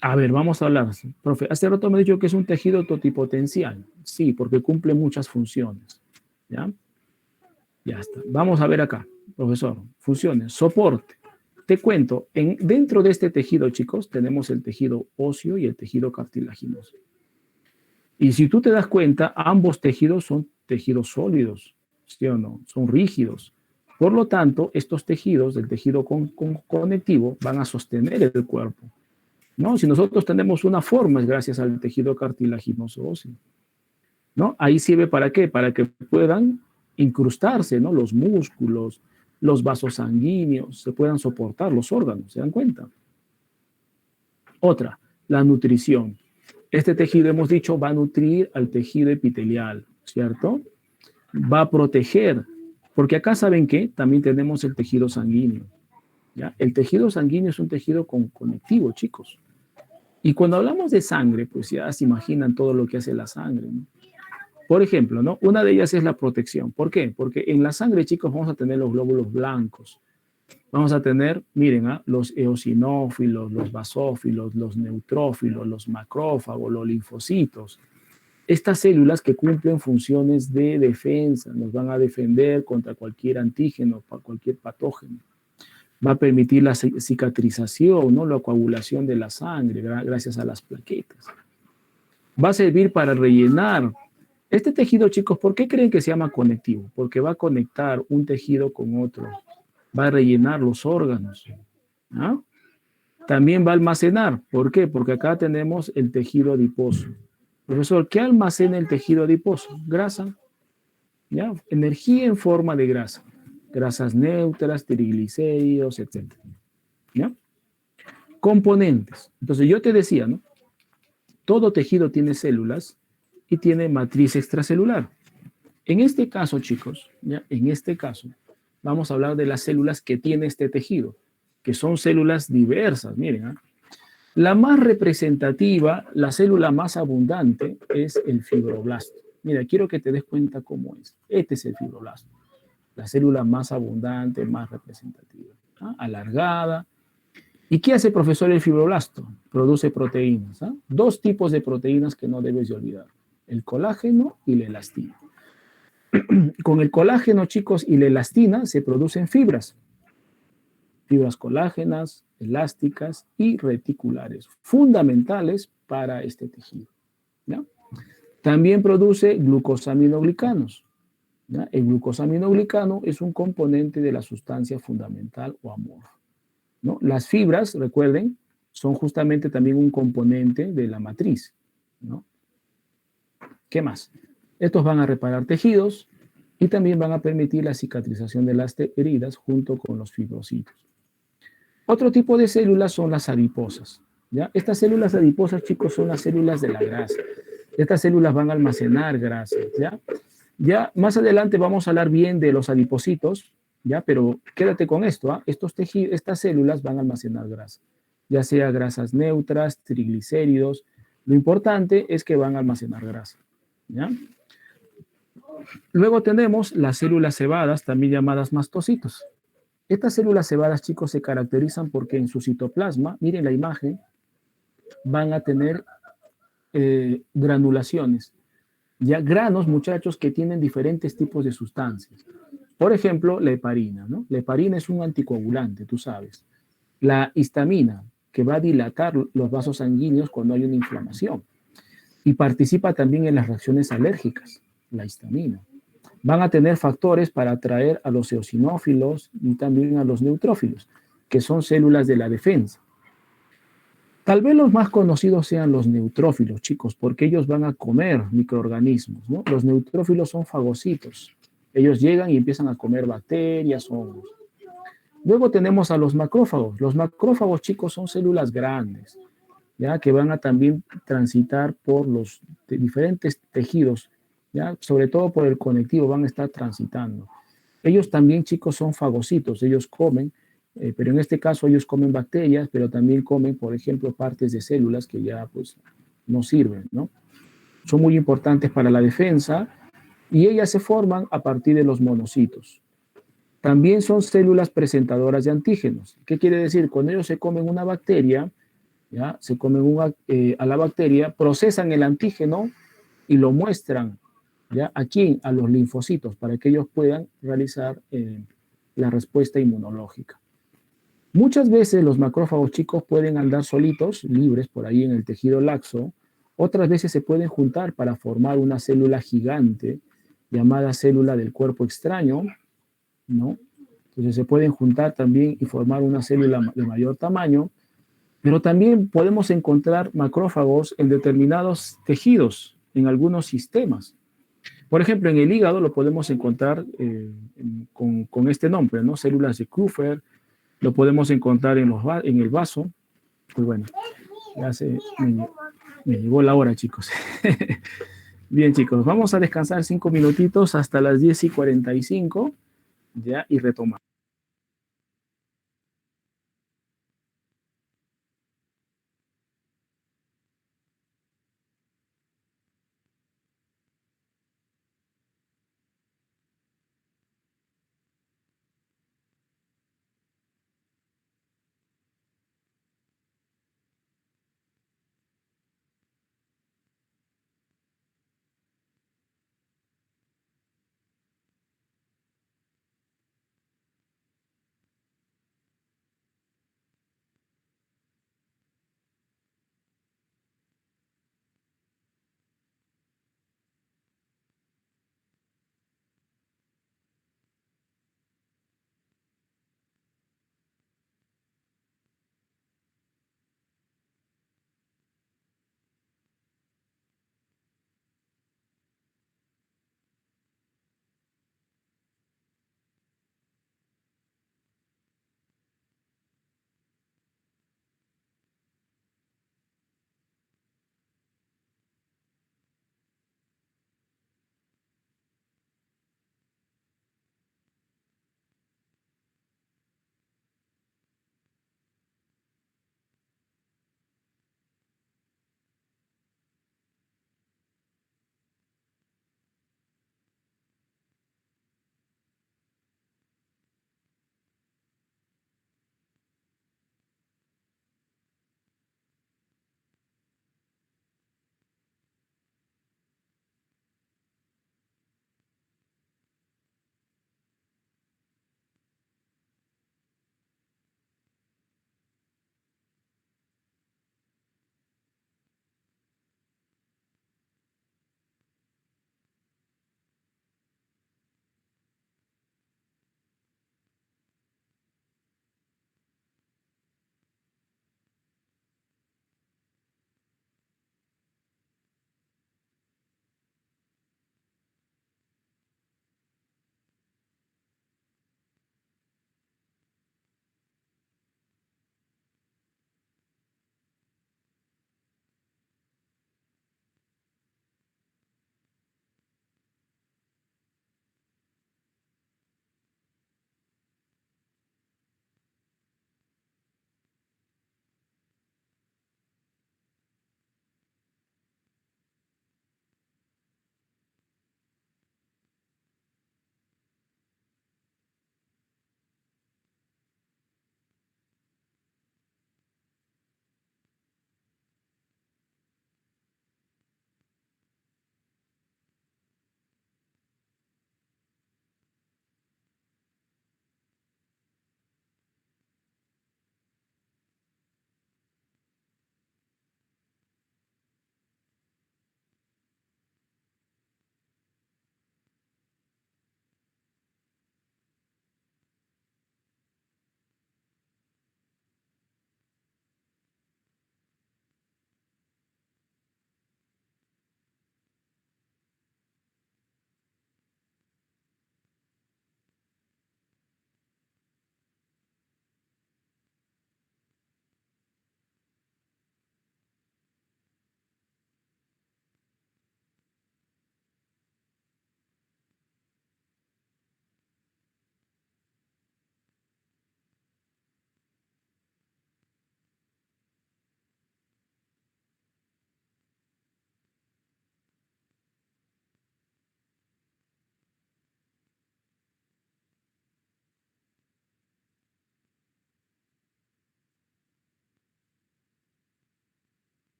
A ver, vamos a hablar. Profe, hace rato me ha dicho que es un tejido totipotencial. Sí, porque cumple muchas funciones. ¿Ya? Ya está. Vamos a ver acá, profesor. Funciones. Soporte. Te cuento, dentro de este tejido, chicos, tenemos el tejido óseo y el tejido cartilaginoso. Y si tú te das cuenta, ambos tejidos son tejidos sólidos, ¿sí o no? Son rígidos. Por lo tanto, estos tejidos del tejido conectivo van a sostener el cuerpo, ¿no? Si nosotros tenemos una forma es gracias al tejido cartilaginoso óseo, ¿no? Ahí sirve para qué? Para que puedan incrustarse, ¿no? Los músculos, los vasos sanguíneos, se puedan soportar los órganos, ¿se dan cuenta? Otra, la nutrición. Este tejido, hemos dicho, va a nutrir al tejido epitelial, ¿cierto? Va a proteger, porque acá, ¿saben qué? También tenemos el tejido sanguíneo, ¿ya? El tejido sanguíneo es un tejido conectivo, chicos. Y cuando hablamos de sangre, pues ya se imaginan todo lo que hace la sangre, ¿no? Por ejemplo, ¿no? Una de ellas es la protección. ¿Por qué? Porque en la sangre, chicos, vamos a tener los glóbulos blancos. Vamos a tener, miren, los eosinófilos, los basófilos, los neutrófilos, los macrófagos, los linfocitos. Estas células que cumplen funciones de defensa, nos van a defender contra cualquier antígeno, cualquier patógeno. Va a permitir la cicatrización, ¿no? La coagulación de la sangre gracias a las plaquetas. Va a servir para rellenar. Este tejido, chicos, ¿por qué creen que se llama conectivo? Porque va a conectar un tejido con otro. Va a rellenar los órganos. ¿Ah? También va a almacenar. ¿Por qué? Porque acá tenemos el tejido adiposo. Profesor, ¿qué almacena el tejido adiposo? Grasa. ¿Ya? Energía en forma de grasa. Grasas neutras, triglicéridos, etc. ¿Ya? Componentes. Entonces yo te decía, ¿no? Todo tejido tiene células y tiene matriz extracelular. En este caso, chicos, ¿ya? En este caso, vamos a hablar de las células que tiene este tejido, que son células diversas. Miren, ¿eh? La más representativa, la célula más abundante es el fibroblasto. Mira, quiero que te des cuenta cómo es. Este es el fibroblasto, la célula más abundante, más representativa, ¿ah? Alargada. ¿Y qué hace, profesor, el fibroblasto? Produce proteínas. ¿Ah? Dos tipos de proteínas que no debes de olvidar, el colágeno y la elastina. Con el colágeno, chicos, y la elastina se producen fibras colágenas, elásticas y reticulares, fundamentales para este tejido, ¿ya? También produce glucosaminoglicanos, ¿ya? El glucosaminoglicano es un componente de la sustancia fundamental o amorfa, ¿no? Las fibras, recuerden, son justamente también un componente de la matriz, ¿no? ¿Qué más? Estos van a reparar tejidos y también van a permitir la cicatrización de las heridas junto con los fibrocitos. Otro tipo de células son las adiposas, ¿ya? Estas células adiposas, chicos, son las células de la grasa. Estas células van a almacenar grasa, ¿ya? Ya más adelante vamos a hablar bien de los adipocitos, ¿ya? Pero quédate con esto, ¿ah? Estas células van a almacenar grasa, ya sea grasas neutras, triglicéridos. Lo importante es que van a almacenar grasa, ¿ya? Luego tenemos las células cebadas, también llamadas mastocitos. Estas células cebadas, chicos, se caracterizan porque en su citoplasma, miren la imagen, van a tener granulaciones. Ya granos, muchachos, que tienen diferentes tipos de sustancias. Por ejemplo, la heparina, ¿no? La heparina es un anticoagulante, tú sabes. La histamina, que va a dilatar los vasos sanguíneos cuando hay una inflamación. Y participa también en las reacciones alérgicas, la histamina. Van a tener factores para atraer a los eosinófilos y también a los neutrófilos, que son células de la defensa. Tal vez los más conocidos sean los neutrófilos, chicos, porque ellos van a comer microorganismos, ¿no? Los neutrófilos son fagocitos. Ellos llegan y empiezan a comer bacterias, hongos. Luego tenemos a los macrófagos. Los macrófagos, chicos, son células grandes, ¿ya? Que van a también transitar por los diferentes tejidos, ¿ya? Sobre todo por el conectivo van a estar transitando. Ellos también, chicos, son fagocitos. Ellos comen, pero en este caso ellos comen bacterias, pero también comen, por ejemplo, partes de células que ya pues no sirven, ¿no? Son muy importantes para la defensa y ellas se forman a partir de los monocitos. También son células presentadoras de antígenos. ¿Qué quiere decir? Cuando ellos se comen una bacteria, ¿ya? Se comen a la bacteria, procesan el antígeno y lo muestran ¿Ya? ¿A quién? A los linfocitos, para que ellos puedan realizar la respuesta inmunológica. Muchas veces los macrófagos chicos pueden andar solitos, libres por ahí en el tejido laxo. Otras veces se pueden juntar para formar una célula gigante llamada célula del cuerpo extraño, ¿no? Entonces se pueden juntar también y formar una célula de mayor tamaño, pero también podemos encontrar macrófagos en determinados tejidos, en algunos sistemas. Por ejemplo, en el hígado lo podemos encontrar con este nombre, ¿no? Células de Kupffer, lo podemos encontrar en el vaso. Pues bueno, ya me llegó la hora, chicos. Bien, chicos, vamos a descansar 5 minutitos hasta las 10:45, ya, y retomar.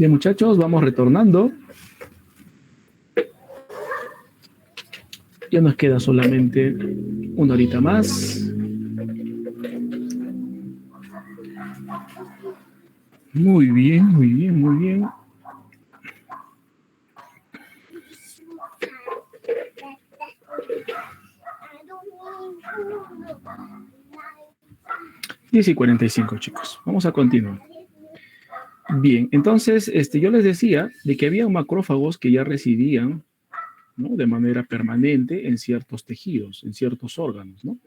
Bien, muchachos, vamos retornando. Ya nos queda solamente una horita más. Muy bien, muy bien, muy bien. Diez y 45, chicos. Vamos a continuar. Bien, entonces yo les decía de que había macrófagos que ya residían, ¿no?, de manera permanente en ciertos tejidos, en ciertos órganos, ¿no?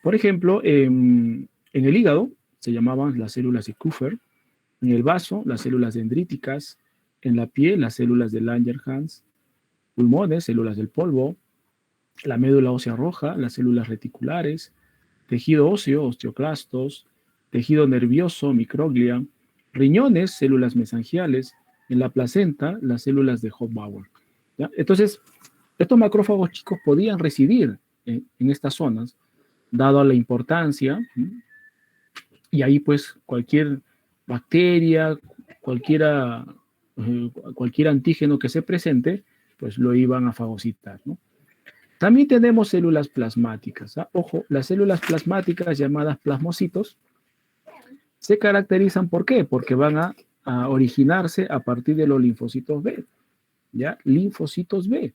Por ejemplo, en el hígado se llamaban las células de Kupffer, en el vaso las células dendríticas, en la piel las células de Langerhans, pulmones, células del polvo, la médula ósea roja, las células reticulares, tejido óseo, osteoclastos, tejido nervioso, microglia, riñones, células mesangiales, en la placenta, las células de Hofbauer. ¿Ya? Entonces, estos macrófagos, chicos, podían residir en estas zonas, dado la importancia, ¿sí? Y ahí, pues, cualquier bacteria, cualquiera, cualquier antígeno que se presente, pues lo iban a fagocitar, ¿no? También tenemos células plasmáticas, ¿ah? Ojo, las células plasmáticas llamadas plasmocitos se caracterizan ¿por qué? Porque van a originarse a partir de los linfocitos B, ¿ya? Linfocitos B.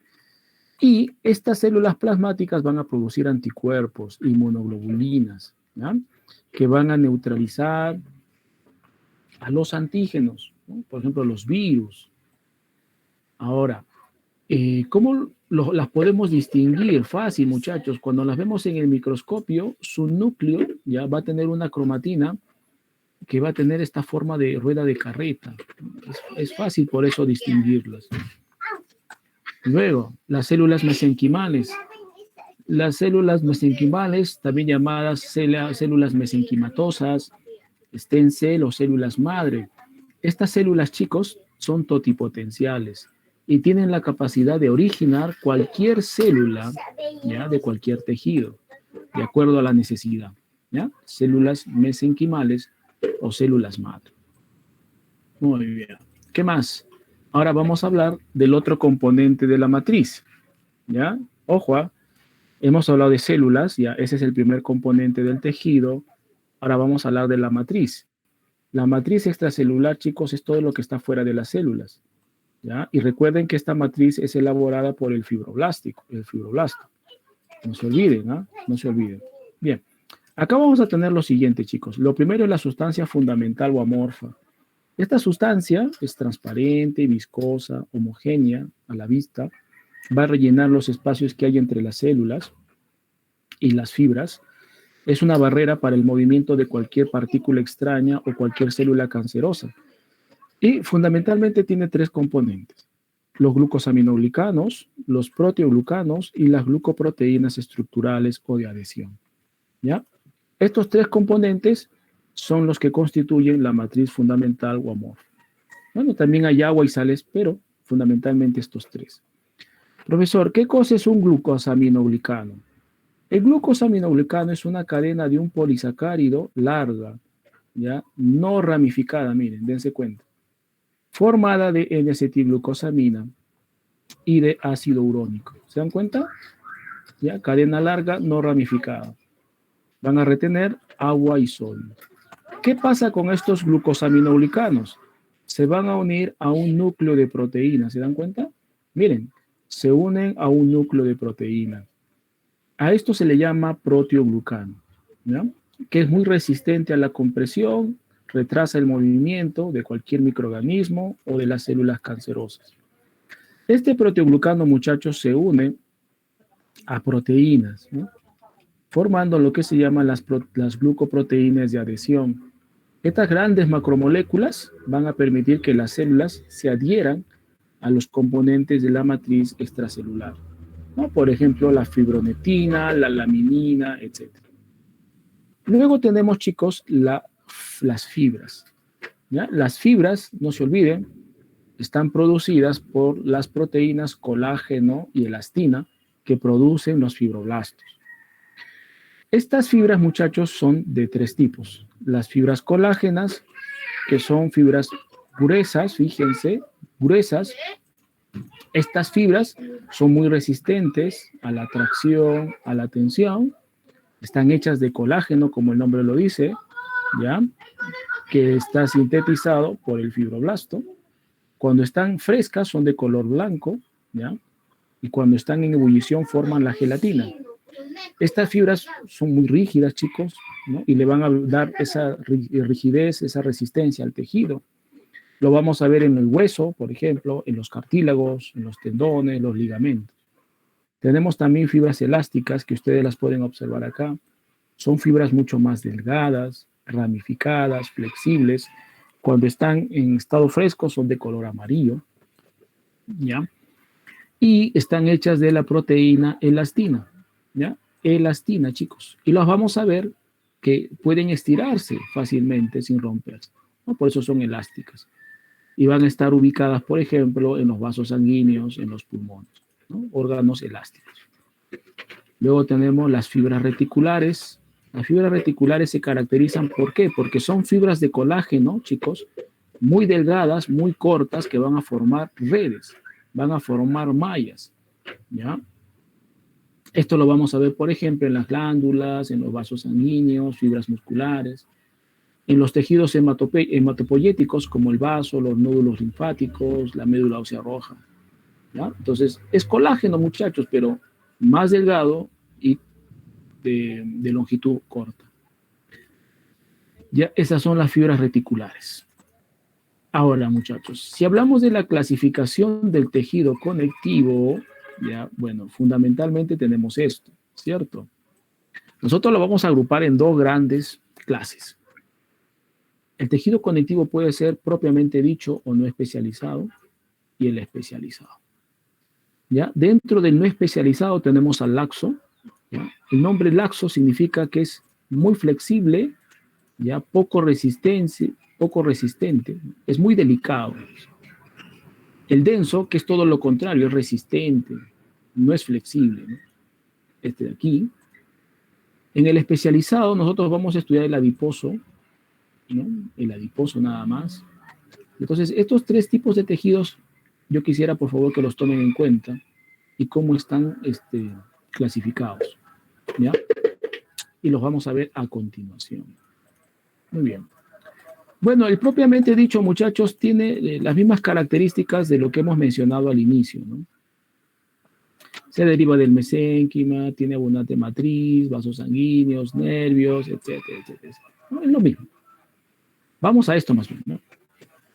Y estas células plasmáticas van a producir anticuerpos, inmunoglobulinas, ¿ya?, que van a neutralizar a los antígenos, ¿no? Por ejemplo, los virus. Ahora, ¿cómo las podemos distinguir? Fácil, muchachos. Cuando las vemos en el microscopio, su núcleo ya va a tener una cromatina que va a tener esta forma de rueda de carreta. Es fácil por eso distinguirlas. Luego, las células mesenquimales. Las células mesenquimales, también llamadas células mesenquimatosas, stem cell o células madre. Estas células, chicos, son totipotenciales y tienen la capacidad de originar cualquier célula, ¿ya?, de cualquier tejido, de acuerdo a la necesidad, ¿ya? Células mesenquimales o células madre. Muy bien. ¿Qué más? Ahora vamos a hablar del otro componente de la matriz, ¿ya? Ojo, hemos hablado de células, ya, ese es el primer componente del tejido. Ahora vamos a hablar de la matriz. La matriz extracelular, chicos, es todo lo que está fuera de las células, ¿ya? Y recuerden que esta matriz es elaborada por el fibroblasto. No se olviden, ¿ah? No se olviden. Bien, acá vamos a tener lo siguiente, chicos. Lo primero es la sustancia fundamental o amorfa. Esta sustancia es transparente, viscosa, homogénea a la vista. Va a rellenar los espacios que hay entre las células y las fibras. Es una barrera para el movimiento de cualquier partícula extraña o cualquier célula cancerosa. Y fundamentalmente tiene tres componentes: los glucosaminoglicanos, los proteoglucanos y las glucoproteínas estructurales o de adhesión, ¿ya? Estos tres componentes son los que constituyen la matriz fundamental o amorfa. Bueno, también hay agua y sales, pero fundamentalmente estos tres. Profesor, ¿qué cosa es un glucosaminoglicano? El glucosaminoglicano es una cadena de un polisacárido larga, ¿ya?, no ramificada, miren, dense cuenta, formada de N-acetilglucosamina y de ácido urónico. ¿Se dan cuenta? ¿Ya? Cadena larga, no ramificada. Van a retener agua y sodio. ¿Qué pasa con estos glucosaminoglicanos? Se van a unir a un núcleo de proteína. ¿Se dan cuenta? Miren, se unen a un núcleo de proteína. A esto se le llama proteoglucano, ¿ya?, que es muy resistente a la compresión, retrasa el movimiento de cualquier microorganismo o de las células cancerosas. Este proteoglucano, muchachos, se une a proteínas, ¿no?, formando lo que se llama las glucoproteínas de adhesión. Estas grandes macromoléculas van a permitir que las células se adhieran a los componentes de la matriz extracelular, ¿no? Por ejemplo, la fibronectina, la laminina, etc. Luego tenemos, chicos, las fibras, ¿ya? Las fibras, no se olviden, están producidas por las proteínas colágeno y elastina que producen los fibroblastos. Estas fibras, muchachos, son de tres tipos. Las fibras colágenas, que son fibras gruesas, fíjense, gruesas. Estas fibras son muy resistentes a la tracción, a la tensión. Están hechas de colágeno, como el nombre lo dice, ¿ya? Que está sintetizado por el fibroblasto. Cuando están frescas son de color blanco, ¿ya? Y cuando están en ebullición forman la gelatina. Estas fibras son muy rígidas, chicos, ¿no? Y le van a dar esa rigidez, esa resistencia al tejido. Lo vamos a ver en el hueso, por ejemplo, en los cartílagos, en los tendones, los ligamentos. Tenemos también fibras elásticas que ustedes las pueden observar acá. Son fibras mucho más delgadas, ramificadas, flexibles. Cuando están en estado fresco son de color amarillo, ¿ya? Y están hechas de la proteína elastina, ¿ya? Elastina, chicos. Y las vamos a ver que pueden estirarse fácilmente sin romperse, ¿no? Por eso son elásticas. Y van a estar ubicadas, por ejemplo, en los vasos sanguíneos, en los pulmones, ¿no? Órganos elásticos. Luego tenemos las fibras reticulares. Las fibras reticulares se caracterizan, ¿por qué? Porque son fibras de colágeno, chicos, muy delgadas, muy cortas, que van a formar redes, van a formar mallas, ¿ya? Esto lo vamos a ver, por ejemplo, en las glándulas, en los vasos sanguíneos, fibras musculares, en los tejidos hematopoyéticos, como el vaso, los nódulos linfáticos, la médula ósea roja, ¿ya? Entonces, es colágeno, muchachos, pero más delgado y de longitud corta. Ya, esas son las fibras reticulares. Ahora, muchachos, si hablamos de la clasificación del tejido conectivo, ya, bueno, fundamentalmente tenemos esto, ¿cierto? Nosotros lo vamos a agrupar en dos grandes clases. El tejido conectivo puede ser propiamente dicho o no especializado, y el especializado. ¿Ya? Dentro del no especializado tenemos al laxo. ¿Ya? El nombre laxo significa que es muy flexible, ya poco resistente, es muy delicado. El denso, que es todo lo contrario, es resistente, no es flexible, ¿no? Este de aquí. En el especializado nosotros vamos a estudiar el adiposo, ¿no? El adiposo nada más. Entonces, estos tres tipos de tejidos, yo quisiera por favor que los tomen en cuenta y cómo están clasificados, ¿ya? Y los vamos a ver a continuación. Muy bien. Bueno, el propiamente dicho, muchachos, tiene las mismas características de lo que hemos mencionado al inicio, ¿no? Se deriva del mesénquima, tiene abundante matriz, vasos sanguíneos, nervios, etcétera, etcétera. ¿No? Es lo mismo. Vamos a esto más bien, ¿no?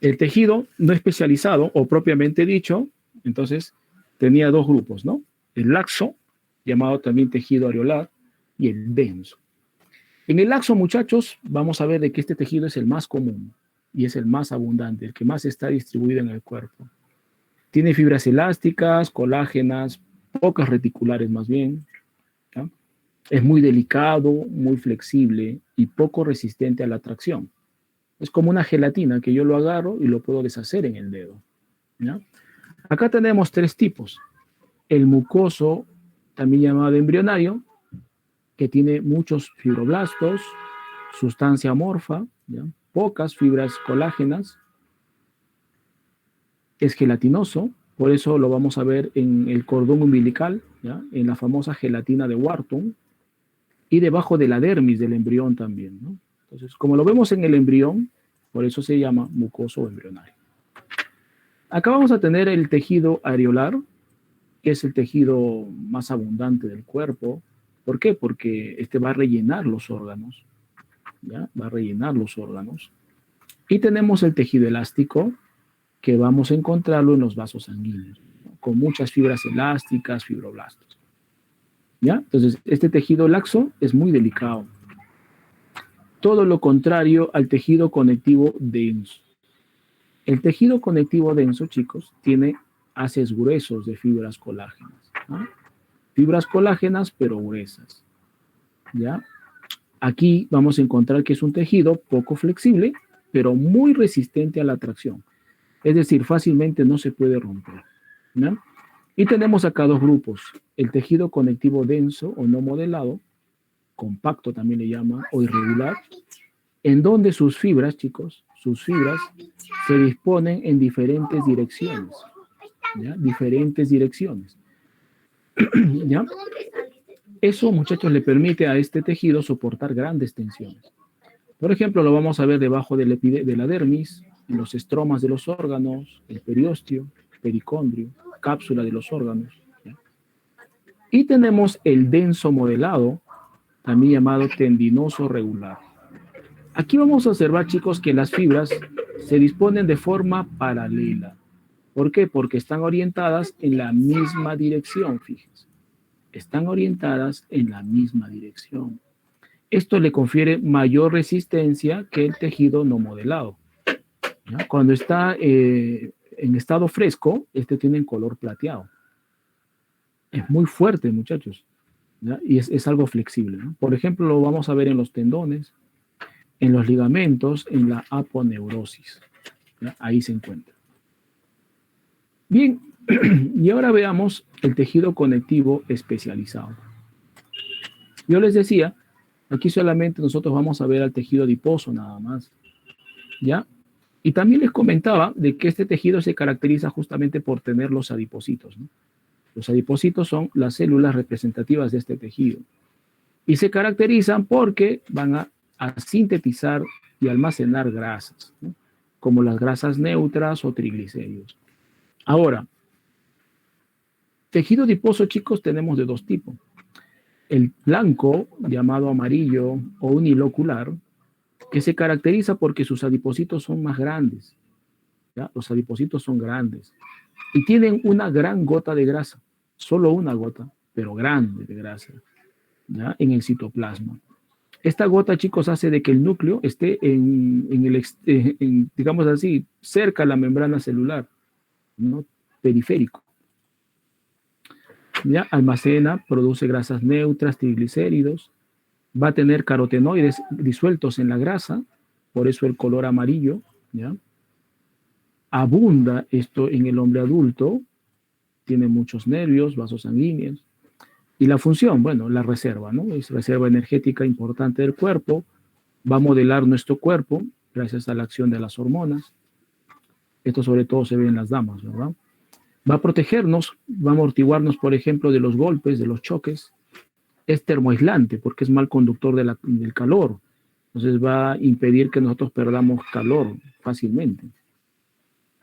El tejido no especializado o propiamente dicho, entonces tenía dos grupos, ¿no? El laxo, llamado también tejido areolar, y el denso. En el laxo, muchachos, vamos a ver de que este tejido es el más común y es el más abundante, el que más está distribuido en el cuerpo. Tiene fibras elásticas, colágenas, pocas reticulares más bien, ¿ya? Es muy delicado, muy flexible y poco resistente a la tracción. Es como una gelatina que yo lo agarro y lo puedo deshacer en el dedo, ¿ya? Acá tenemos tres tipos. El mucoso, también llamado embrionario, que tiene muchos fibroblastos, sustancia amorfa, ¿ya? Pocas fibras colágenas, es gelatinoso, por eso lo vamos a ver en el cordón umbilical, ¿ya? En la famosa gelatina de Wharton, y debajo de la dermis del embrión también, ¿no? Entonces, como lo vemos en el embrión, por eso se llama mucoso o embrionario. Acá vamos a tener el tejido areolar, que es el tejido más abundante del cuerpo. ¿Por qué? Porque este va a rellenar los órganos, ¿ya? Va a rellenar los órganos. Y tenemos el tejido elástico, que vamos a encontrarlo en los vasos sanguíneos, ¿no? Con muchas fibras elásticas, fibroblastos, ¿ya? Entonces, este tejido laxo es muy delicado. Todo lo contrario al tejido conectivo denso. El tejido conectivo denso, chicos, tiene haces gruesos de fibras colágenas, ¿no? Fibras colágenas, pero gruesas, ¿ya? Aquí vamos a encontrar que es un tejido poco flexible, pero muy resistente a la tracción. Es decir, fácilmente no se puede romper, ¿no? Y tenemos acá dos grupos. El tejido conectivo denso o no modelado, compacto también le llama, o irregular, en donde sus fibras, chicos, sus fibras, se disponen en diferentes direcciones, ¿ya? Diferentes direcciones, ¿ya? Eso, muchachos, le permite a este tejido soportar grandes tensiones. Por ejemplo, lo vamos a ver debajo de la dermis, en los estromas de los órganos, el periósteo, pericondrio, cápsula de los órganos, ¿ya? Y tenemos el denso modelado, también llamado tendinoso regular. Aquí vamos a observar, chicos, que las fibras se disponen de forma paralela. ¿Por qué? Porque están orientadas en la misma dirección, fíjense. Están orientadas en la misma dirección. Esto le confiere mayor resistencia que el tejido no modelado, ¿ya? Cuando está en estado fresco, este tiene color plateado. Es muy fuerte, muchachos, ¿ya? Y es algo flexible, ¿no? Por ejemplo, lo vamos a ver en los tendones, en los ligamentos, en la aponeurosis, ¿ya? Ahí se encuentra. Bien, y ahora veamos el tejido conectivo especializado. Yo les decía, aquí solamente nosotros vamos a ver al tejido adiposo nada más, ¿ya? Y también les comentaba de que este tejido se caracteriza justamente por tener los adipocitos, ¿no? Los adipocitos son las células representativas de este tejido. Y se caracterizan porque van a sintetizar y almacenar grasas, ¿no? Como las grasas neutras o triglicéridos. Ahora, tejido adiposo, chicos, tenemos de dos tipos. El blanco, llamado amarillo o unilocular, que se caracteriza porque sus adipocitos son más grandes, ¿ya? Los adipocitos son grandes y tienen una gran gota de grasa, solo una gota, pero grande de grasa, ¿ya? En el citoplasma. Esta gota, chicos, hace de que el núcleo esté digamos así, cerca de la membrana celular, ¿no? Periférico. ¿Ya? Almacena, produce grasas neutras, triglicéridos, va a tener carotenoides disueltos en la grasa, por eso el color amarillo, ¿ya? Abunda esto en el hombre adulto, tiene muchos nervios, vasos sanguíneos. Y la función, bueno, la reserva, ¿no? Es reserva energética importante del cuerpo, va a modelar nuestro cuerpo gracias a la acción de las hormonas. Esto sobre todo se ve en las damas, ¿verdad? Va a protegernos, va a amortiguarnos, por ejemplo, de los golpes, de los choques. Es termoaislante porque es mal conductor del calor. Entonces va a impedir que nosotros perdamos calor fácilmente.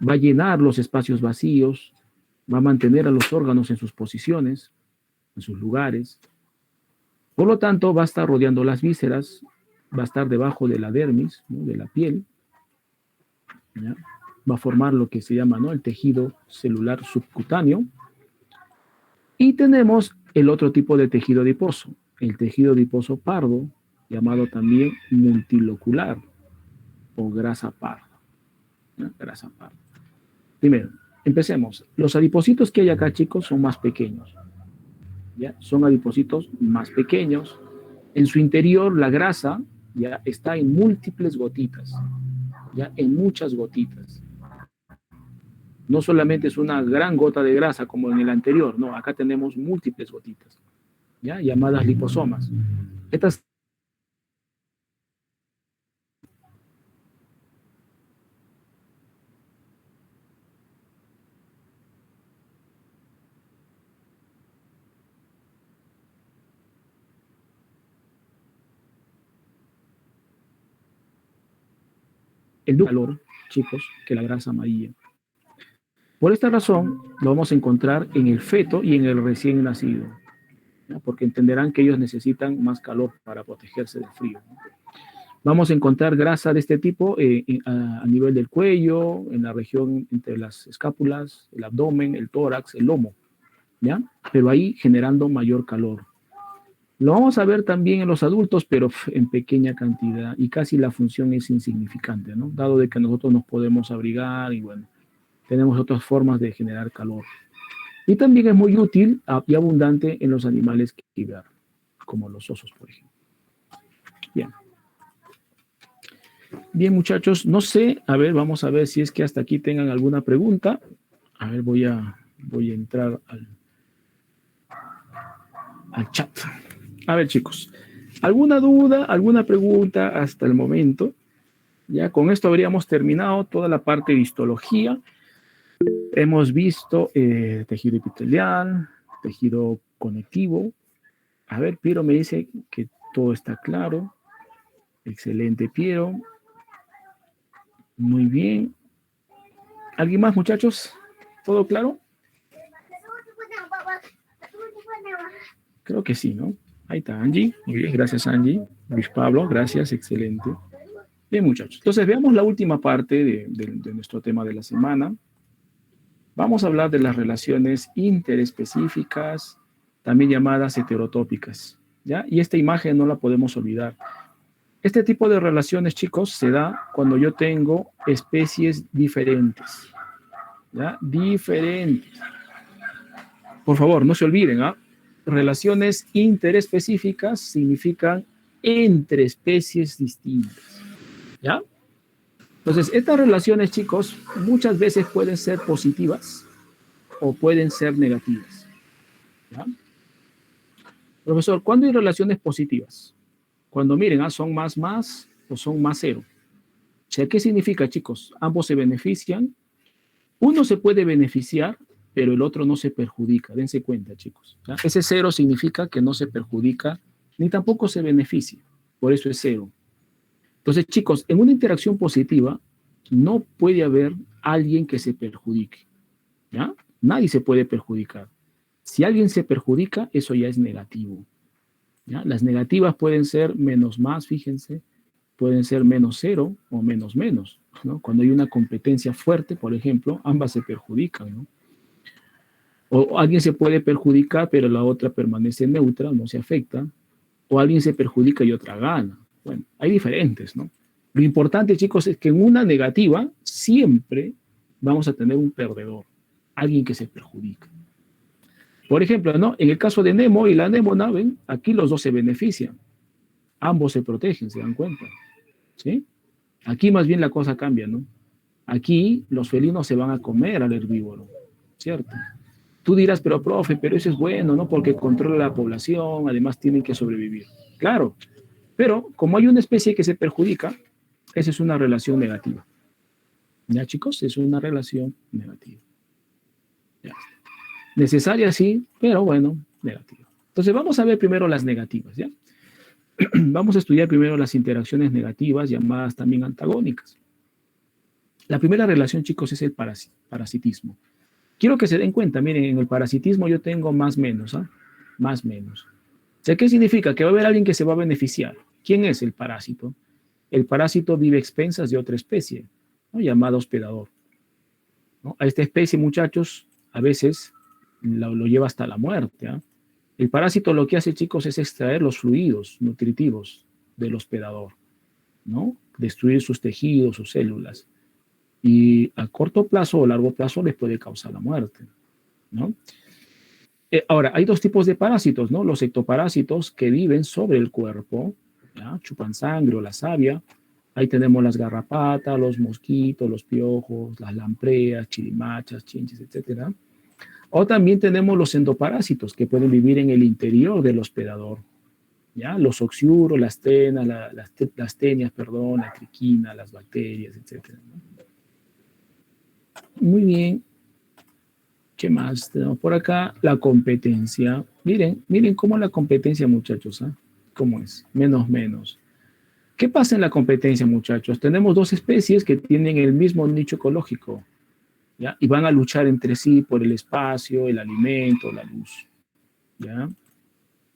Va a llenar los espacios vacíos, va a mantener a los órganos en sus posiciones, en sus lugares. Por lo tanto, va a estar rodeando las vísceras, va a estar debajo de la dermis, ¿no? De la piel, ¿ya? Va a formar lo que se llama, ¿no? El tejido celular subcutáneo. Y tenemos el otro tipo de tejido adiposo, el tejido adiposo pardo, llamado también multilocular o grasa parda, ¿no? Grasa parda. Primero, empecemos. Los adipocitos que hay acá, chicos, son más pequeños, ¿ya? Son adipocitos más pequeños. En su interior, la grasa ya está en múltiples gotitas, ya en muchas gotitas. No solamente es una gran gota de grasa como en el anterior, no, acá tenemos múltiples gotitas, ¿ya? Llamadas liposomas. Estas el calor, chicos, que la grasa amarilla. Por esta razón, lo vamos a encontrar en el feto y en el recién nacido, ¿ya? Porque entenderán que ellos necesitan más calor para protegerse del frío, ¿no? Vamos a encontrar grasa de este tipo a nivel del cuello, en la región entre las escápulas, el abdomen, el tórax, el lomo, ¿ya? Pero ahí generando mayor calor. Lo vamos a ver también en los adultos, pero en pequeña cantidad y casi la función es insignificante, ¿no? Dado de que nosotros nos podemos abrigar y bueno, tenemos otras formas de generar calor. Y también es muy útil y abundante en los animales que hibernan, como los osos, por ejemplo. Bien. Bien, muchachos, no sé, a ver, vamos a ver si es que hasta aquí tengan alguna pregunta. A ver, voy a entrar al chat. A ver, chicos, ¿alguna duda, alguna pregunta hasta el momento? Ya con esto habríamos terminado toda la parte de histología. Hemos visto tejido epitelial, tejido conectivo. A ver, Piero me dice que todo está claro. Excelente, Piero. Muy bien. ¿Alguien más, muchachos? ¿Todo claro? Creo que sí, ¿no? Ahí está Angie. Muy bien, gracias Angie. Luis Pablo, gracias, excelente. Bien, muchachos. Entonces, veamos la última parte de nuestro tema de la semana. Vamos a hablar de las relaciones interespecíficas, también llamadas heterotópicas, ¿ya? Y esta imagen no la podemos olvidar. Este tipo de relaciones, chicos, se da cuando yo tengo especies diferentes, ¿ya? Diferentes. Por favor, no se olviden, ¿ah? Relaciones interespecíficas significan entre especies distintas, ¿ya? Entonces, estas relaciones, chicos, muchas veces pueden ser positivas o pueden ser negativas, ¿ya? Profesor, ¿cuándo hay relaciones positivas? Cuando miren, son más o son más cero. O sea, ¿qué significa, chicos? Ambos se benefician. Uno se puede beneficiar, pero el otro no se perjudica. Dense cuenta, chicos, ¿ya? Ese cero significa que no se perjudica ni tampoco se beneficia. Por eso es cero. Entonces, chicos, en una interacción positiva no puede haber alguien que se perjudique, ¿ya? Nadie se puede perjudicar. Si alguien se perjudica, eso ya es negativo, ¿ya? Las negativas pueden ser menos más, fíjense, pueden ser menos cero o menos menos, ¿no? Cuando hay una competencia fuerte, por ejemplo, ambas se perjudican, ¿no? O alguien se puede perjudicar, pero la otra permanece neutra, no se afecta, o alguien se perjudica y otra gana. Bueno, hay diferentes, ¿no? Lo importante, chicos, es que en una negativa siempre vamos a tener un perdedor, alguien que se perjudica. Por ejemplo, ¿no? En el caso de Nemo y la Némona, ¿ven? Aquí los dos se benefician. Ambos se protegen, ¿se dan cuenta? ¿Sí? Aquí más bien la cosa cambia, ¿no? Aquí los felinos se van a comer al herbívoro, ¿cierto? Tú dirás, pero profe, pero eso es bueno, ¿no? Porque controla la población, además tienen que sobrevivir. Claro, pero como hay una especie que se perjudica, esa es una relación negativa. ¿Ya, chicos? Es una relación negativa. Ya. Necesaria, sí, pero bueno, negativa. Entonces vamos a ver primero las negativas, ¿ya? Vamos a estudiar primero las interacciones negativas, llamadas también antagónicas. La primera relación, chicos, es el parasitismo. Quiero que se den cuenta, miren, en el parasitismo yo tengo más menos, ¿ah? Más menos. O sea, ¿qué significa? Que va a haber alguien que se va a beneficiar. ¿Quién es el parásito? El parásito vive a expensas de otra especie, ¿no? Llamada hospedador, ¿no? A esta especie, muchachos, a veces lo lleva hasta la muerte, ¿ah? El parásito lo que hace, chicos, es extraer los fluidos nutritivos del hospedador, ¿no? Destruir sus tejidos, sus células. Y a corto plazo o largo plazo les puede causar la muerte, ¿no? Ahora, hay dos tipos de parásitos, ¿no? Los ectoparásitos que viven sobre el cuerpo, ¿ya? Chupan sangre o la savia. Ahí tenemos las garrapatas, los mosquitos, los piojos, las lampreas, chirimachas, chinches, etc. O también tenemos los endoparásitos que pueden vivir en el interior del hospedador, ¿ya? Los oxiuros, las tenas, las tenias, perdón, la triquina, las bacterias, etc., ¿no? Muy bien. ¿Qué más tenemos por acá? La competencia. Miren cómo la competencia, muchachos, ¿eh? ¿Cómo es? Menos, menos. ¿Qué pasa en la competencia, muchachos? Tenemos dos especies que tienen el mismo nicho ecológico, ¿ya? Y van a luchar entre sí por el espacio, el alimento, la luz, ¿ya?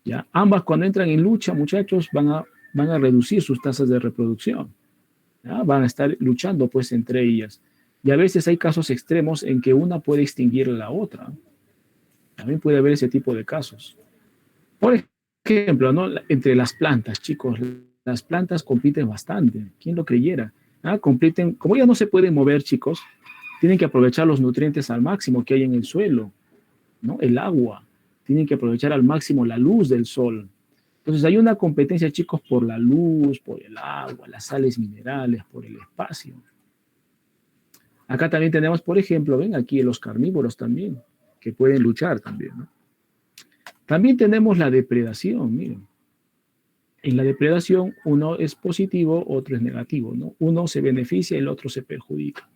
¿Ya? Ambas cuando entran en lucha, muchachos, van a reducir sus tasas de reproducción, ¿ya? Van a estar luchando, pues, entre ellas. Y a veces hay casos extremos en que una puede extinguir a la otra. También puede haber ese tipo de casos. Por ejemplo, ¿no? Entre las plantas, chicos, las plantas compiten bastante. ¿Quién lo creyera? ¿Ah? Compiten, como ya no se pueden mover, chicos, tienen que aprovechar los nutrientes al máximo que hay en el suelo, ¿no? El agua. Tienen que aprovechar al máximo la luz del sol. Entonces hay una competencia, chicos, por la luz, por el agua, las sales minerales, por el espacio. Acá también tenemos, por ejemplo, ven aquí los carnívoros también, que pueden luchar también, ¿no? También tenemos la depredación, miren. En la depredación, uno es positivo, otro es negativo, ¿no? Uno se beneficia, el otro se perjudica.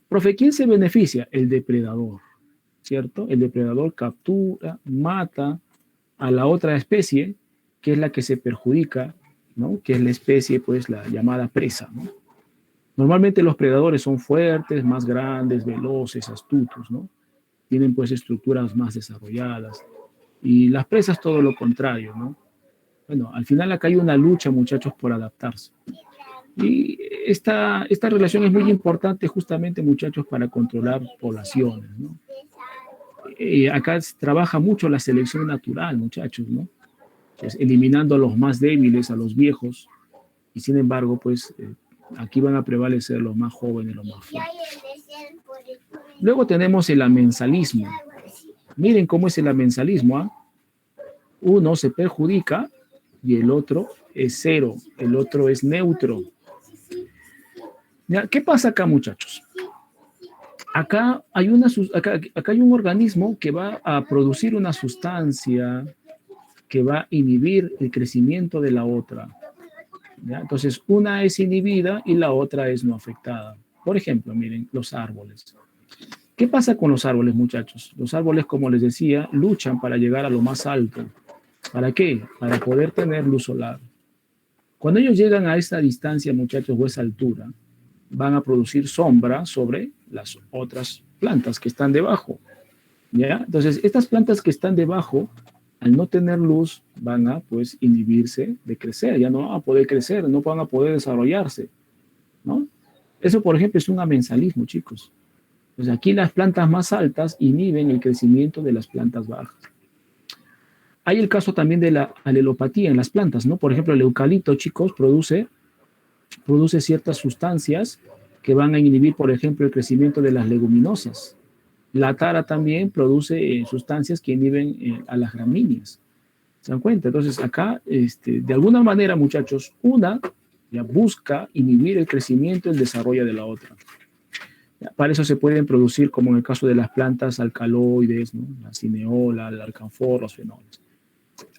Profe, ¿quién se beneficia? El depredador, ¿cierto? El depredador captura, mata a la otra especie, que es la que se perjudica, ¿no? Que es la especie, pues, la llamada presa, ¿no? Normalmente los predadores son fuertes, más grandes, veloces, astutos, ¿no? Tienen, pues, estructuras más desarrolladas. Y las presas todo lo contrario, ¿no? Bueno, al final acá hay una lucha, muchachos, por adaptarse. Y esta relación es muy importante justamente, muchachos, para controlar poblaciones, ¿no? Acá se trabaja mucho la selección natural, muchachos, ¿no? Pues eliminando a los más débiles, a los viejos, y sin embargo, pues aquí van a prevalecer los más jóvenes, los más fuertes. Luego tenemos el amensalismo. Miren cómo es el amensalismo, ¿ah? Uno se perjudica y el otro es cero, el otro es neutro. ¿Ya? ¿Qué pasa acá, muchachos? Acá hay un organismo que va a producir una sustancia que va a inhibir el crecimiento de la otra. ¿Ya? Entonces, una es inhibida y la otra es no afectada. Por ejemplo, miren, los árboles. ¿Qué pasa con los árboles, muchachos? Los árboles, como les decía, luchan para llegar a lo más alto. ¿Para qué? Para poder tener luz solar. Cuando ellos llegan a esta distancia, muchachos, o esa altura, van a producir sombra sobre las otras plantas que están debajo. ¿Ya? Entonces, estas plantas que están debajo, al no tener luz, van a, pues, inhibirse de crecer. Ya no van a poder crecer, no van a poder desarrollarse, ¿no? Eso, por ejemplo, es un amensalismo, chicos. Pues aquí las plantas más altas inhiben el crecimiento de las plantas bajas. Hay el caso también de la alelopatía en las plantas, ¿no? Por ejemplo, el eucalipto, chicos, produce ciertas sustancias que van a inhibir, por ejemplo, el crecimiento de las leguminosas. La tara también produce sustancias que inhiben a las gramíneas. ¿Se dan cuenta? Entonces, acá, de alguna manera, muchachos, una ya busca inhibir el crecimiento y el desarrollo de la otra. Ya, para eso se pueden producir, como en el caso de las plantas, alcaloides, ¿no? La cineola, el alcanfor, los fenoles.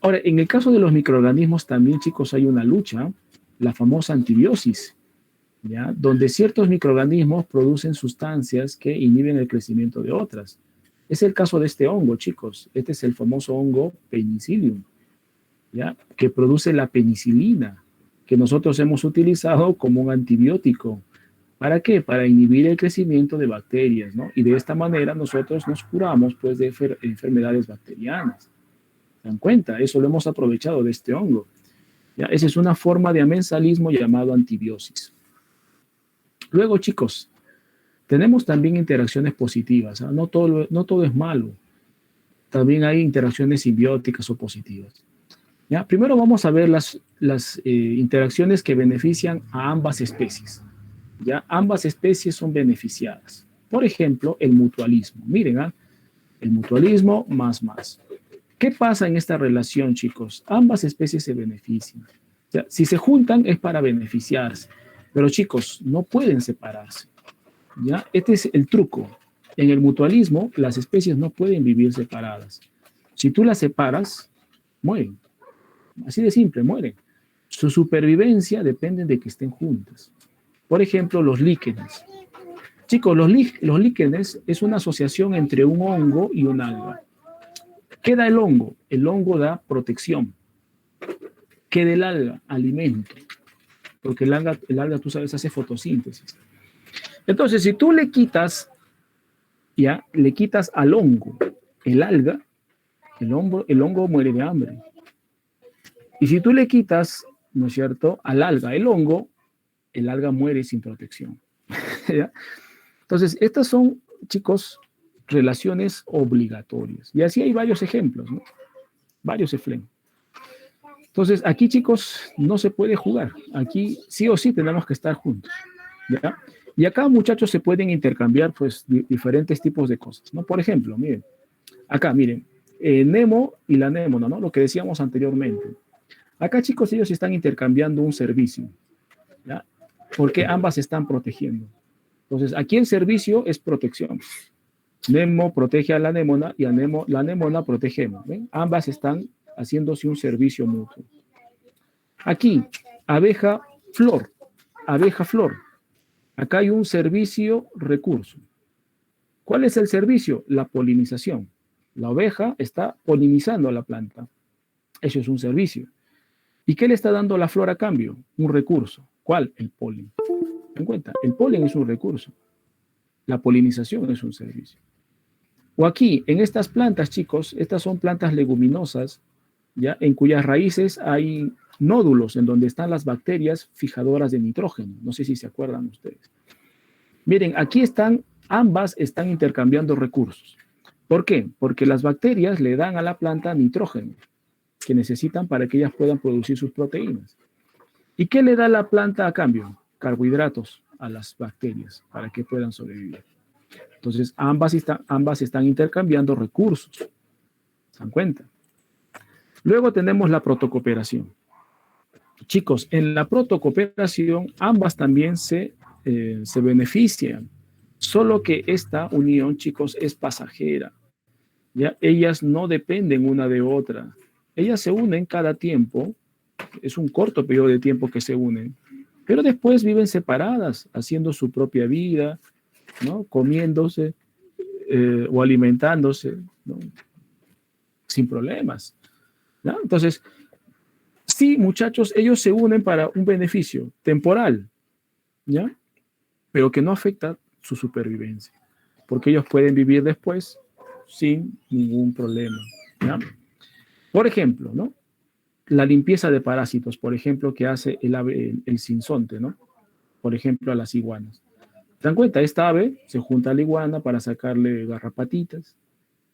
Ahora, en el caso de los microorganismos también, chicos, hay una lucha, la famosa antibiosis, ¿ya? Donde ciertos microorganismos producen sustancias que inhiben el crecimiento de otras. Es el caso de este hongo, chicos. Este es el famoso hongo Penicillium, ¿ya? Que produce la penicilina, que nosotros hemos utilizado como un antibiótico. ¿Para qué? Para inhibir el crecimiento de bacterias, ¿no? Y de esta manera nosotros nos curamos, pues, de enfermedades bacterianas. ¿Se dan cuenta? Eso lo hemos aprovechado de este hongo. ¿Ya? Esa es una forma de amensalismo llamado antibiosis. Luego, chicos, tenemos también interacciones positivas, ¿eh? No todo es malo. También hay interacciones simbióticas o positivas. ¿Ya? Primero vamos a ver las interacciones que benefician a ambas especies. ¿Ya? Ambas especies son beneficiadas. Por ejemplo, el mutualismo. Miren, ¿eh? El mutualismo más. ¿Qué pasa en esta relación, chicos? Ambas especies se benefician. O sea, si se juntan es para beneficiarse. Pero, chicos, no pueden separarse. ¿Ya? Este es el truco. En el mutualismo, las especies no pueden vivir separadas. Si tú las separas, mueren. Así de simple, mueren. Su supervivencia depende de que estén juntas. Por ejemplo, los líquenes. Chicos, los líquenes es una asociación entre un hongo y un alga. ¿Qué da el hongo? El hongo da protección. ¿Qué da el alga? Alimento. Porque el alga, tú sabes, hace fotosíntesis. Entonces, si tú le quitas al hongo el alga, el hongo muere de hambre. Y si tú le quitas, ¿no es cierto?, al alga el hongo, el alga muere sin protección. ¿Ya? Entonces, estas son, chicos, relaciones obligatorias. Y así hay varios ejemplos, ¿no? Varios ejemplos. Entonces, aquí, chicos, no se puede jugar. Aquí sí o sí tenemos que estar juntos, ¿ya? Y acá, muchachos, se pueden intercambiar, pues, diferentes tipos de cosas, ¿no? Por ejemplo, miren, acá, miren, Nemo y la anémona, ¿no? Lo que decíamos anteriormente. Acá, chicos, ellos están intercambiando un servicio, ¿ya? Porque ambas se están protegiendo. Entonces, aquí el servicio es protección. Nemo protege a la anémona y la anémona protege a Nemo, ¿ven? Ambas están haciéndose un servicio mutuo. Aquí, abeja flor, abeja flor. Acá hay un servicio recurso. ¿Cuál es el servicio? La polinización. La oveja está polinizando a la planta. Eso es un servicio. ¿Y qué le está dando la flor a cambio? Un recurso. ¿Cuál? El polen. ¿Ten cuenta? El polen es un recurso. La polinización es un servicio. O aquí, en estas plantas, chicos, estas son plantas leguminosas, ¿ya? En cuyas raíces hay nódulos en donde están las bacterias fijadoras de nitrógeno. No sé si se acuerdan ustedes. Miren, aquí ambas están intercambiando recursos. ¿Por qué? Porque las bacterias le dan a la planta nitrógeno que necesitan para que ellas puedan producir sus proteínas. ¿Y qué le da la planta a cambio? Carbohidratos a las bacterias para que puedan sobrevivir. Entonces, ambas están intercambiando recursos. ¿Se dan cuenta? Luego tenemos la protocooperación. Chicos, en la protocooperación ambas también se benefician. Solo que esta unión, chicos, es pasajera. ¿Ya? Ellas no dependen una de otra. Ellas se unen cada tiempo. Es un corto periodo de tiempo que se unen. Pero después viven separadas, haciendo su propia vida, ¿no? Comiéndose o alimentándose, ¿no? Sin problemas, ¿no? Entonces, sí, muchachos, ellos se unen para un beneficio temporal, ¿ya? Pero que no afecta su supervivencia, porque ellos pueden vivir después sin ningún problema, ¿ya? Por ejemplo, ¿no? La limpieza de parásitos, por ejemplo, que hace el sinsonte, ¿no? Por ejemplo, a las iguanas. ¿Se dan cuenta? Esta ave se junta a la iguana para sacarle garrapatitas.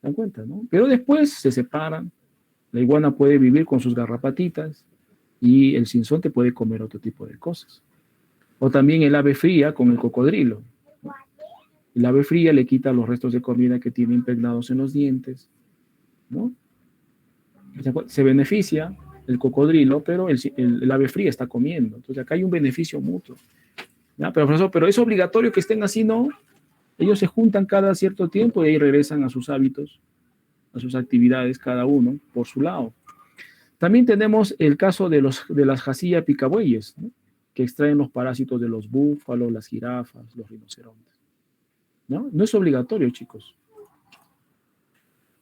¿Se dan cuenta, no? Pero después se separan. La iguana puede vivir con sus garrapatitas y el sinsonte puede comer otro tipo de cosas. O también el ave fría con el cocodrilo. El ave fría le quita los restos de comida que tiene impregnados en los dientes, ¿no? Se beneficia el cocodrilo, pero el ave fría está comiendo. Entonces acá hay un beneficio mutuo. ¿Ya? Pero, profesor, pero es obligatorio que estén así, ¿no? Ellos se juntan cada cierto tiempo y ahí regresan a sus hábitos, a sus actividades, cada uno por su lado. También tenemos el caso de las Jacilla picabueyes, ¿no? Que extraen los parásitos de los búfalos, las jirafas, los rinocerontes, ¿no? No es obligatorio, chicos.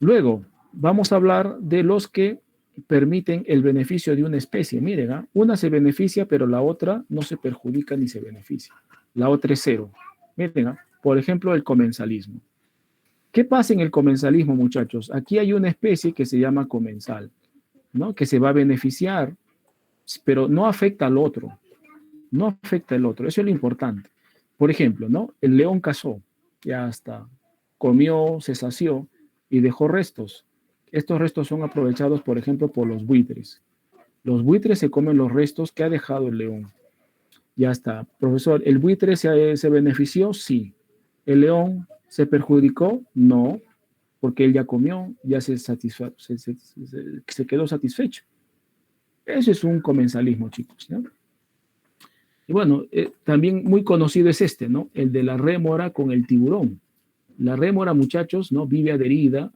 Luego, vamos a hablar de los que permiten el beneficio de una especie. Miren, ¿eh? Una se beneficia, pero la otra no se perjudica ni se beneficia. La otra es cero. Miren, ¿eh? Por ejemplo, el comensalismo. ¿Qué pasa en el comensalismo, muchachos? Aquí hay una especie que se llama comensal, ¿no? Que se va a beneficiar, pero no afecta al otro. No afecta al otro. Eso es lo importante. Por ejemplo, ¿no? El león cazó, ya está, comió, se sació y dejó restos. Estos restos son aprovechados, por ejemplo, por los buitres. Los buitres se comen los restos que ha dejado el león. Ya está. Profesor, ¿el buitre se benefició? Sí. ¿El león se perjudicó? No, porque él ya comió, ya se quedó satisfecho. Eso es un comensalismo, chicos, ¿no? Y bueno, también muy conocido es este, ¿no? El de la rémora con el tiburón. La rémora, muchachos, ¿no? Vive adherida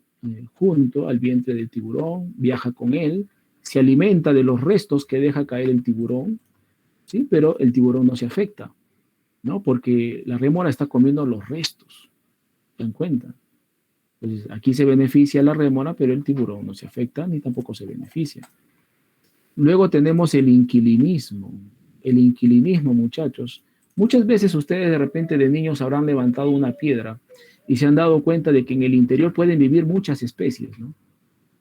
junto al vientre del tiburón, viaja con él, se alimenta de los restos que deja caer el tiburón, ¿sí? Pero el tiburón no se afecta, ¿no? Porque la rémora está comiendo los restos, ¿se dan cuenta? Entonces, aquí se beneficia la rémora, pero el tiburón no se afecta ni tampoco se beneficia. Luego tenemos el inquilinismo. El inquilinismo, muchachos. Muchas veces ustedes de repente de niños habrán levantado una piedra y se han dado cuenta de que en el interior pueden vivir muchas especies, ¿no?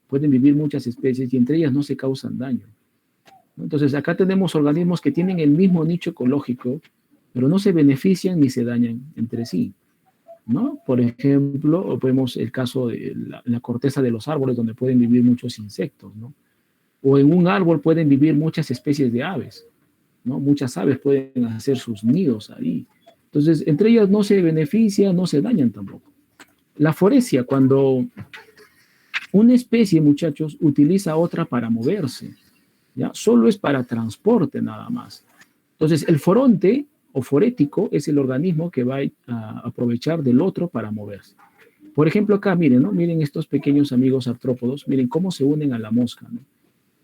Pueden vivir muchas especies y entre ellas no se causan daño, ¿no? Entonces acá tenemos organismos que tienen el mismo nicho ecológico, pero no se benefician ni se dañan entre sí, ¿no? Por ejemplo, vemos el caso de la corteza de los árboles donde pueden vivir muchos insectos, ¿no? O en un árbol pueden vivir muchas especies de aves, ¿no? Muchas aves pueden hacer sus nidos ahí. Entonces, entre ellas no se benefician, no se dañan tampoco. La foresia, cuando una especie, muchachos, utiliza a otra para moverse, ¿ya? Solo es para transporte nada más. Entonces, el foronte o forético es el organismo que va a aprovechar del otro para moverse. Por ejemplo, acá, miren, ¿no? Miren estos pequeños amigos artrópodos, miren cómo se unen a la mosca, ¿no?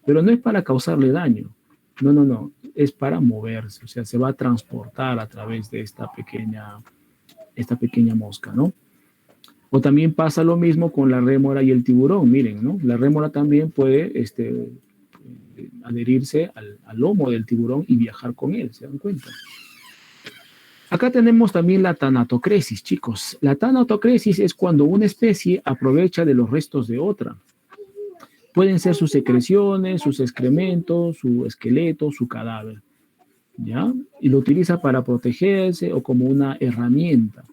Pero no es para causarle daño, No, es para moverse, o sea, se va a transportar a través de esta pequeña mosca, ¿no? O también pasa lo mismo con la rémora y el tiburón, miren, ¿no? La rémora también puede adherirse al lomo del tiburón y viajar con él, ¿se dan cuenta? Acá tenemos también la tanatocresis, chicos. La tanatocresis es cuando una especie aprovecha de los restos de otra. Pueden ser sus secreciones, sus excrementos, su esqueleto, su cadáver, ¿ya? Y lo utiliza para protegerse o como una herramienta,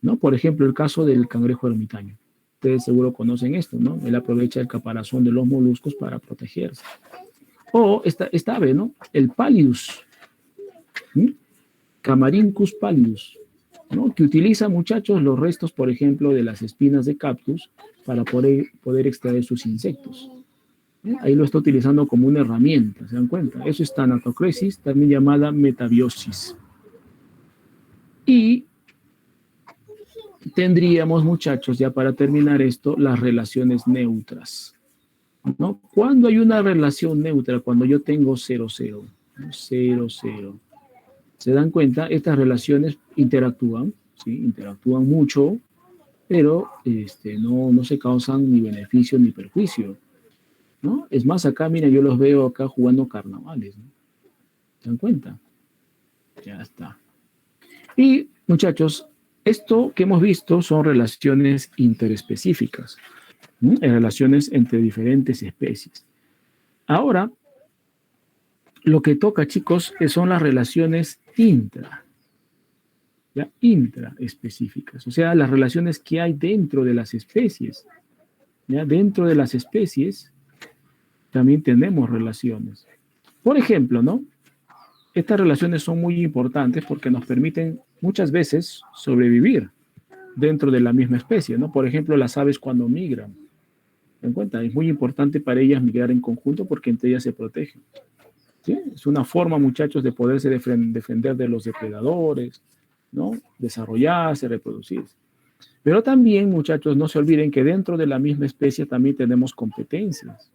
¿no? Por ejemplo, el caso del cangrejo ermitaño. Ustedes seguro conocen esto, ¿no? Él aprovecha el caparazón de los moluscos para protegerse. O esta ave, ¿no? El pallidus, ¿sí? Camarinchus pallidus, ¿no? Que utiliza, muchachos, los restos, por ejemplo, de las espinas de cactus para poder extraer sus insectos. Ahí lo está utilizando como una herramienta, ¿se dan cuenta? Eso es tanatocresis, también llamada metabiosis. Y tendríamos, muchachos, ya para terminar esto, las relaciones neutras, ¿no? Cuando hay una relación neutra, cuando yo tengo 0, 0, 0, 0, ¿se dan cuenta? Estas relaciones interactúan, ¿sí? Interactúan mucho, pero no se causan ni beneficio ni perjuicio, ¿no? Es más, acá, mira, yo los veo acá jugando carnavales, ¿no? ¿Se dan cuenta? Ya está. Y, muchachos, esto que hemos visto son relaciones interespecíficas, en relaciones entre diferentes especies. Ahora, lo que toca, chicos, son las relaciones intraespecíficas, o sea, las relaciones que hay dentro de las especies. ¿Ya? Dentro de las especies también tenemos relaciones. Por ejemplo, ¿no? Estas relaciones son muy importantes porque nos permiten muchas veces sobrevivir dentro de la misma especie, ¿no? Por ejemplo, las aves cuando migran. ¿Se dan cuenta? Es muy importante para ellas migrar en conjunto porque entre ellas se protegen. ¿Sí? Es una forma, muchachos, de poderse defender de los depredadores, ¿no? Desarrollarse, reproducirse. Pero también, muchachos, no se olviden que dentro de la misma especie también tenemos competencias.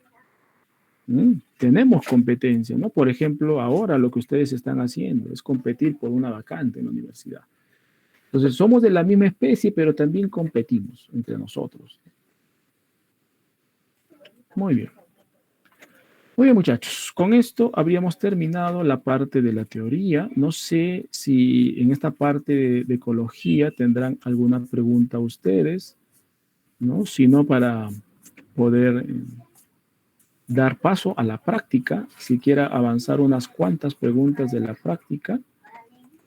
Tenemos competencia, ¿no? Por ejemplo, ahora lo que ustedes están haciendo es competir por una vacante en la universidad. Entonces, somos de la misma especie, pero también competimos entre nosotros. Muy bien. Muy bien, muchachos. Con esto habríamos terminado la parte de la teoría. No sé si en esta parte de ecología tendrán alguna pregunta ustedes, ¿no? Si no, para poder dar paso a la práctica, si quiera avanzar unas cuantas preguntas de la práctica.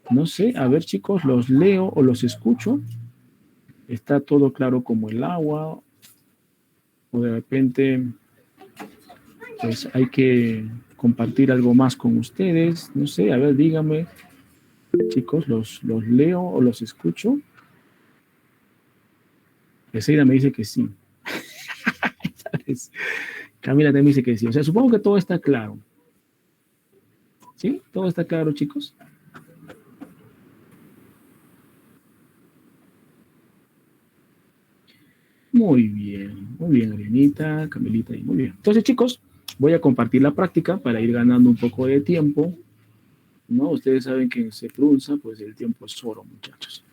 No sé, a ver, chicos, ¿los leo o los escucho? ¿Está todo claro como el agua? O de repente, pues hay que compartir algo más con ustedes. No sé, a ver, díganme, chicos, ¿los leo o los escucho? Eseida me dice que sí. Camila también dice que sí. O sea, supongo que todo está claro. ¿Sí? ¿Todo está claro, chicos? Muy bien, Arianita, Camilita, y muy bien. Entonces, chicos, voy a compartir la práctica para ir ganando un poco de tiempo, ¿no? Ustedes saben que se Prunza, pues el tiempo es oro, muchachos.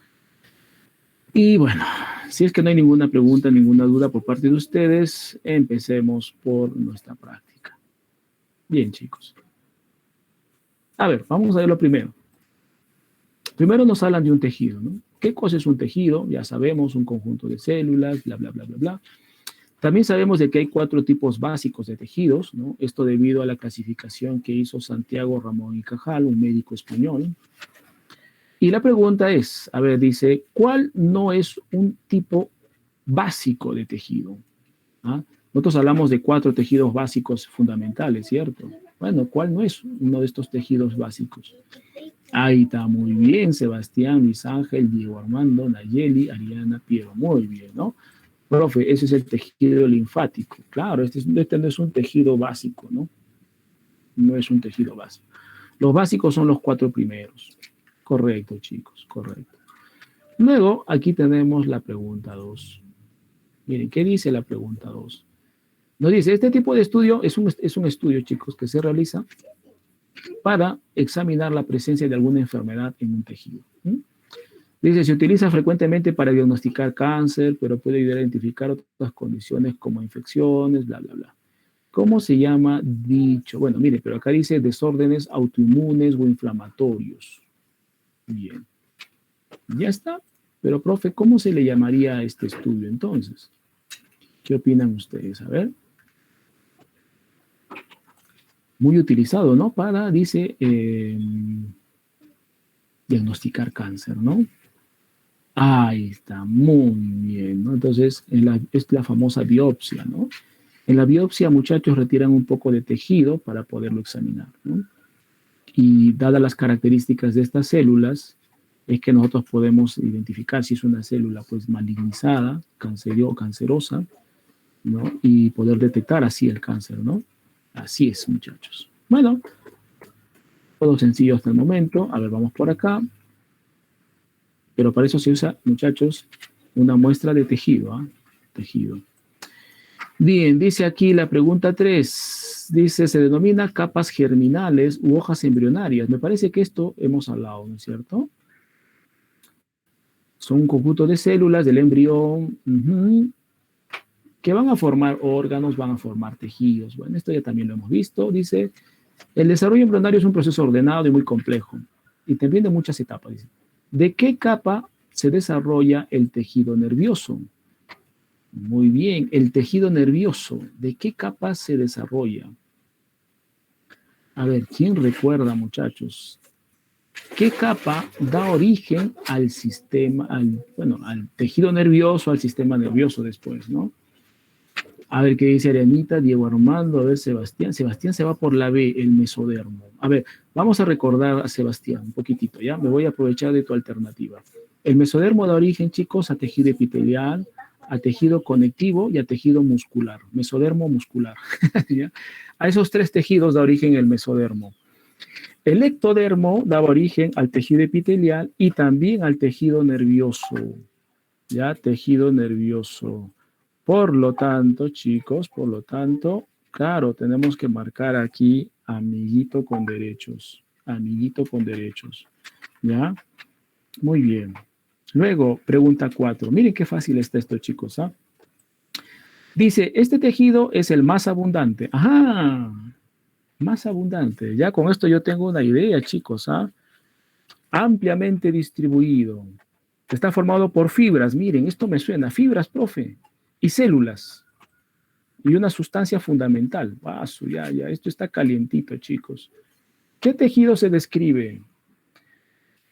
Y bueno, si es que no hay ninguna pregunta, ninguna duda por parte de ustedes, empecemos por nuestra práctica. Bien, chicos. A ver, vamos a ver lo primero. Primero nos hablan de un tejido, ¿no? ¿Qué cosa es un tejido? Ya sabemos, un conjunto de células, bla, bla, bla, bla, bla. También sabemos de que hay 4 tipos básicos de tejidos, ¿no? Esto debido a la clasificación que hizo Santiago Ramón y Cajal, un médico español. Y la pregunta es, a ver, dice, ¿cuál no es un tipo básico de tejido? ¿Ah? Nosotros hablamos de 4 tejidos básicos fundamentales, ¿cierto? Bueno, ¿cuál no es uno de estos tejidos básicos? Ahí está, muy bien, Sebastián, Luis Ángel, Diego Armando, Nayeli, Ariana, Piero, muy bien, ¿no? Profe, ese es el tejido linfático. Claro, este no es un tejido básico, ¿no? No es un tejido básico. Los básicos son los 4 primeros. Correcto, chicos, correcto. Luego, aquí tenemos la pregunta 2. Miren, ¿qué dice la pregunta 2? Nos dice, este tipo de estudio es un estudio, chicos, que se realiza para examinar la presencia de alguna enfermedad en un tejido. Dice, se utiliza frecuentemente para diagnosticar cáncer, pero puede ayudar a identificar otras condiciones como infecciones, bla, bla, bla. ¿Cómo se llama dicho? Bueno, mire, pero acá dice desórdenes autoinmunes o inflamatorios. Bien. Ya está. Pero, profe, ¿cómo se le llamaría a este estudio entonces? ¿Qué opinan ustedes? A ver. Muy utilizado, ¿no? Para, dice, diagnosticar cáncer, ¿no? Ahí está, muy bien, ¿no? Entonces, es la famosa biopsia, ¿no? En la biopsia, muchachos, retiran un poco de tejido para poderlo examinar, ¿no? Y dadas las características de estas células, es que nosotros podemos identificar si es una célula, pues, malignizada, cancerosa, ¿no? Y poder detectar así el cáncer, ¿no? Así es, muchachos. Bueno, todo sencillo hasta el momento. A ver, vamos por acá. Pero para eso se usa, muchachos, una muestra de tejido, ¿eh? Tejido. Bien, dice aquí la pregunta 3. Dice, se denomina capas germinales u hojas embrionarias. Me parece que esto hemos hablado, ¿no es cierto? Son un conjunto de células del embrión que van a formar órganos, van a formar tejidos. Bueno, esto ya también lo hemos visto. Dice, el desarrollo embrionario es un proceso ordenado y muy complejo. Y también de muchas etapas. Dice, ¿de qué capa se desarrolla el tejido nervioso? Muy bien, el tejido nervioso, ¿de qué capa se desarrolla? A ver, ¿quién recuerda, muchachos? ¿Qué capa da origen al sistema, al tejido nervioso, al sistema nervioso después, ¿no? A ver qué dice Arianita, Diego Armando, a ver Sebastián. Sebastián se va por la B, el mesodermo. A ver, vamos a recordar a Sebastián un poquitito, ¿ya? Me voy a aprovechar de tu alternativa. El mesodermo da origen, chicos, a tejido epitelial, a tejido conectivo y a tejido muscular. Mesodermo muscular. ¿Ya? A esos tres tejidos da origen el mesodermo. El ectodermo daba origen al tejido epitelial y también al tejido nervioso. ¿Ya? Tejido nervioso. Por lo tanto, chicos, claro, tenemos que marcar aquí amiguito con derechos. Amiguito con derechos. ¿Ya? Muy bien. Luego, pregunta 4. Miren qué fácil está esto, chicos. ¿Ah? Dice, este tejido es el más abundante. Ajá, más abundante. Ya con esto yo tengo una idea, chicos. ¿Ah? Ampliamente distribuido. Está formado por fibras. Miren, esto me suena. Fibras, profe. Y células. Y una sustancia fundamental. Ya, esto está calientito, chicos. ¿Qué tejido se describe?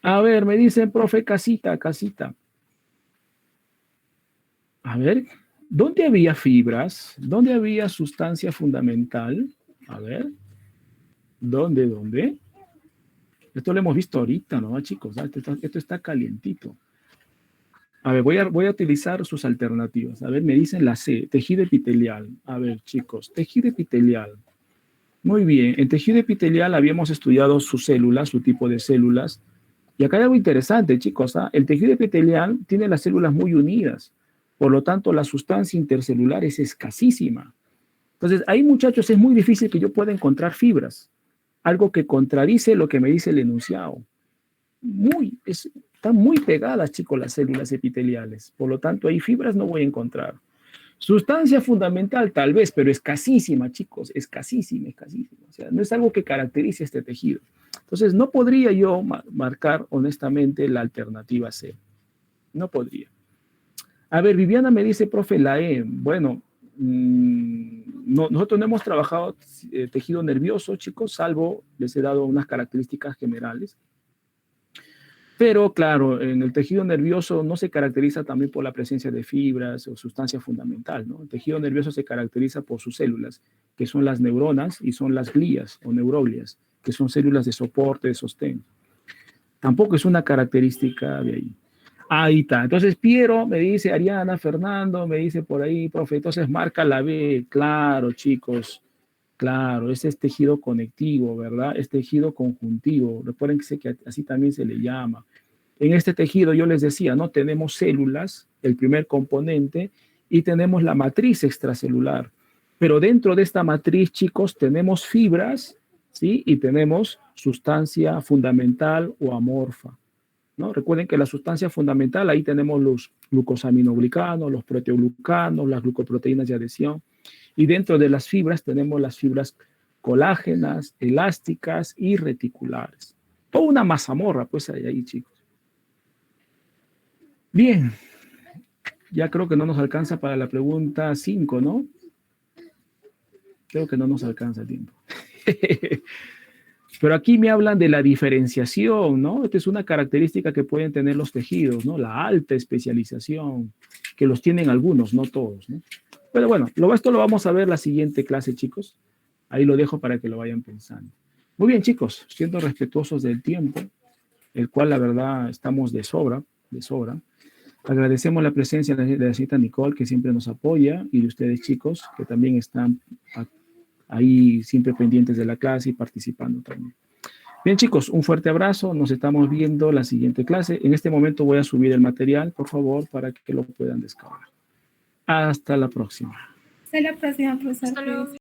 A ver, me dicen, profe, casita. A ver, ¿dónde había fibras? ¿Dónde había sustancia fundamental? A ver, ¿dónde? Esto lo hemos visto ahorita, ¿no, chicos? Esto está calientito. A ver, voy a utilizar sus alternativas. A ver, me dicen la C, tejido epitelial. A ver, chicos, tejido epitelial. Muy bien, en tejido epitelial habíamos estudiado sus células, su tipo de células. Y acá hay algo interesante, chicos. El tejido epitelial tiene las células muy unidas. Por lo tanto, la sustancia intercelular es escasísima. Entonces, ahí, muchachos, es muy difícil que yo pueda encontrar fibras. Algo que contradice lo que me dice el enunciado. Están muy pegadas, chicos, las células epiteliales. Por lo tanto, ahí fibras no voy a encontrar. Sustancia fundamental, tal vez, pero escasísima, chicos, escasísima. O sea, no es algo que caracterice este tejido. Entonces, no podría yo marcar honestamente la alternativa C. No podría. A ver, Viviana me dice, profe, la E. Bueno, nosotros no hemos trabajado tejido nervioso, chicos, salvo les he dado unas características generales. Pero, claro, en el tejido nervioso no se caracteriza también por la presencia de fibras o sustancia fundamental, ¿no? El tejido nervioso se caracteriza por sus células, que son las neuronas y son las glías o neuroglias, que son células de soporte, de sostén. Tampoco es una característica de ahí. Ahí está. Entonces, Piero me dice, Ariana, Fernando me dice por ahí, profe, entonces marca la B. Claro, chicos. Claro, ese es tejido conectivo, ¿verdad? Es tejido conjuntivo. Recuerden que así también se le llama. En este tejido, yo les decía, ¿no? Tenemos células, el primer componente, y tenemos la matriz extracelular. Pero dentro de esta matriz, chicos, tenemos fibras ¿sí? Y tenemos sustancia fundamental o amorfa, ¿no? Recuerden que la sustancia fundamental, ahí tenemos los glucosaminoglicanos, los proteoglucanos, las glucoproteínas de adhesión. Y dentro de las fibras tenemos las fibras colágenas, elásticas y reticulares. Toda una mazamorra, pues, hay ahí, chicos. Bien. Ya creo que no nos alcanza para la pregunta 5, ¿no? Creo que no nos alcanza el tiempo. Pero aquí me hablan de la diferenciación, ¿no? Esta es una característica que pueden tener los tejidos, ¿no? La alta especialización, que los tienen algunos, no todos, ¿no? Pero bueno, esto lo vamos a ver la siguiente clase, chicos. Ahí lo dejo para que lo vayan pensando. Muy bien, chicos, siendo respetuosos del tiempo, el cual la verdad estamos de sobra, de sobra. Agradecemos la presencia de la señorita Nicole, que siempre nos apoya, y de ustedes, chicos, que también están ahí siempre pendientes de la clase y participando también. Bien, chicos, un fuerte abrazo. Nos estamos viendo la siguiente clase. En este momento voy a subir el material, por favor, para que lo puedan descargar. Hasta la próxima. Hasta la próxima, profesor. Hasta luego.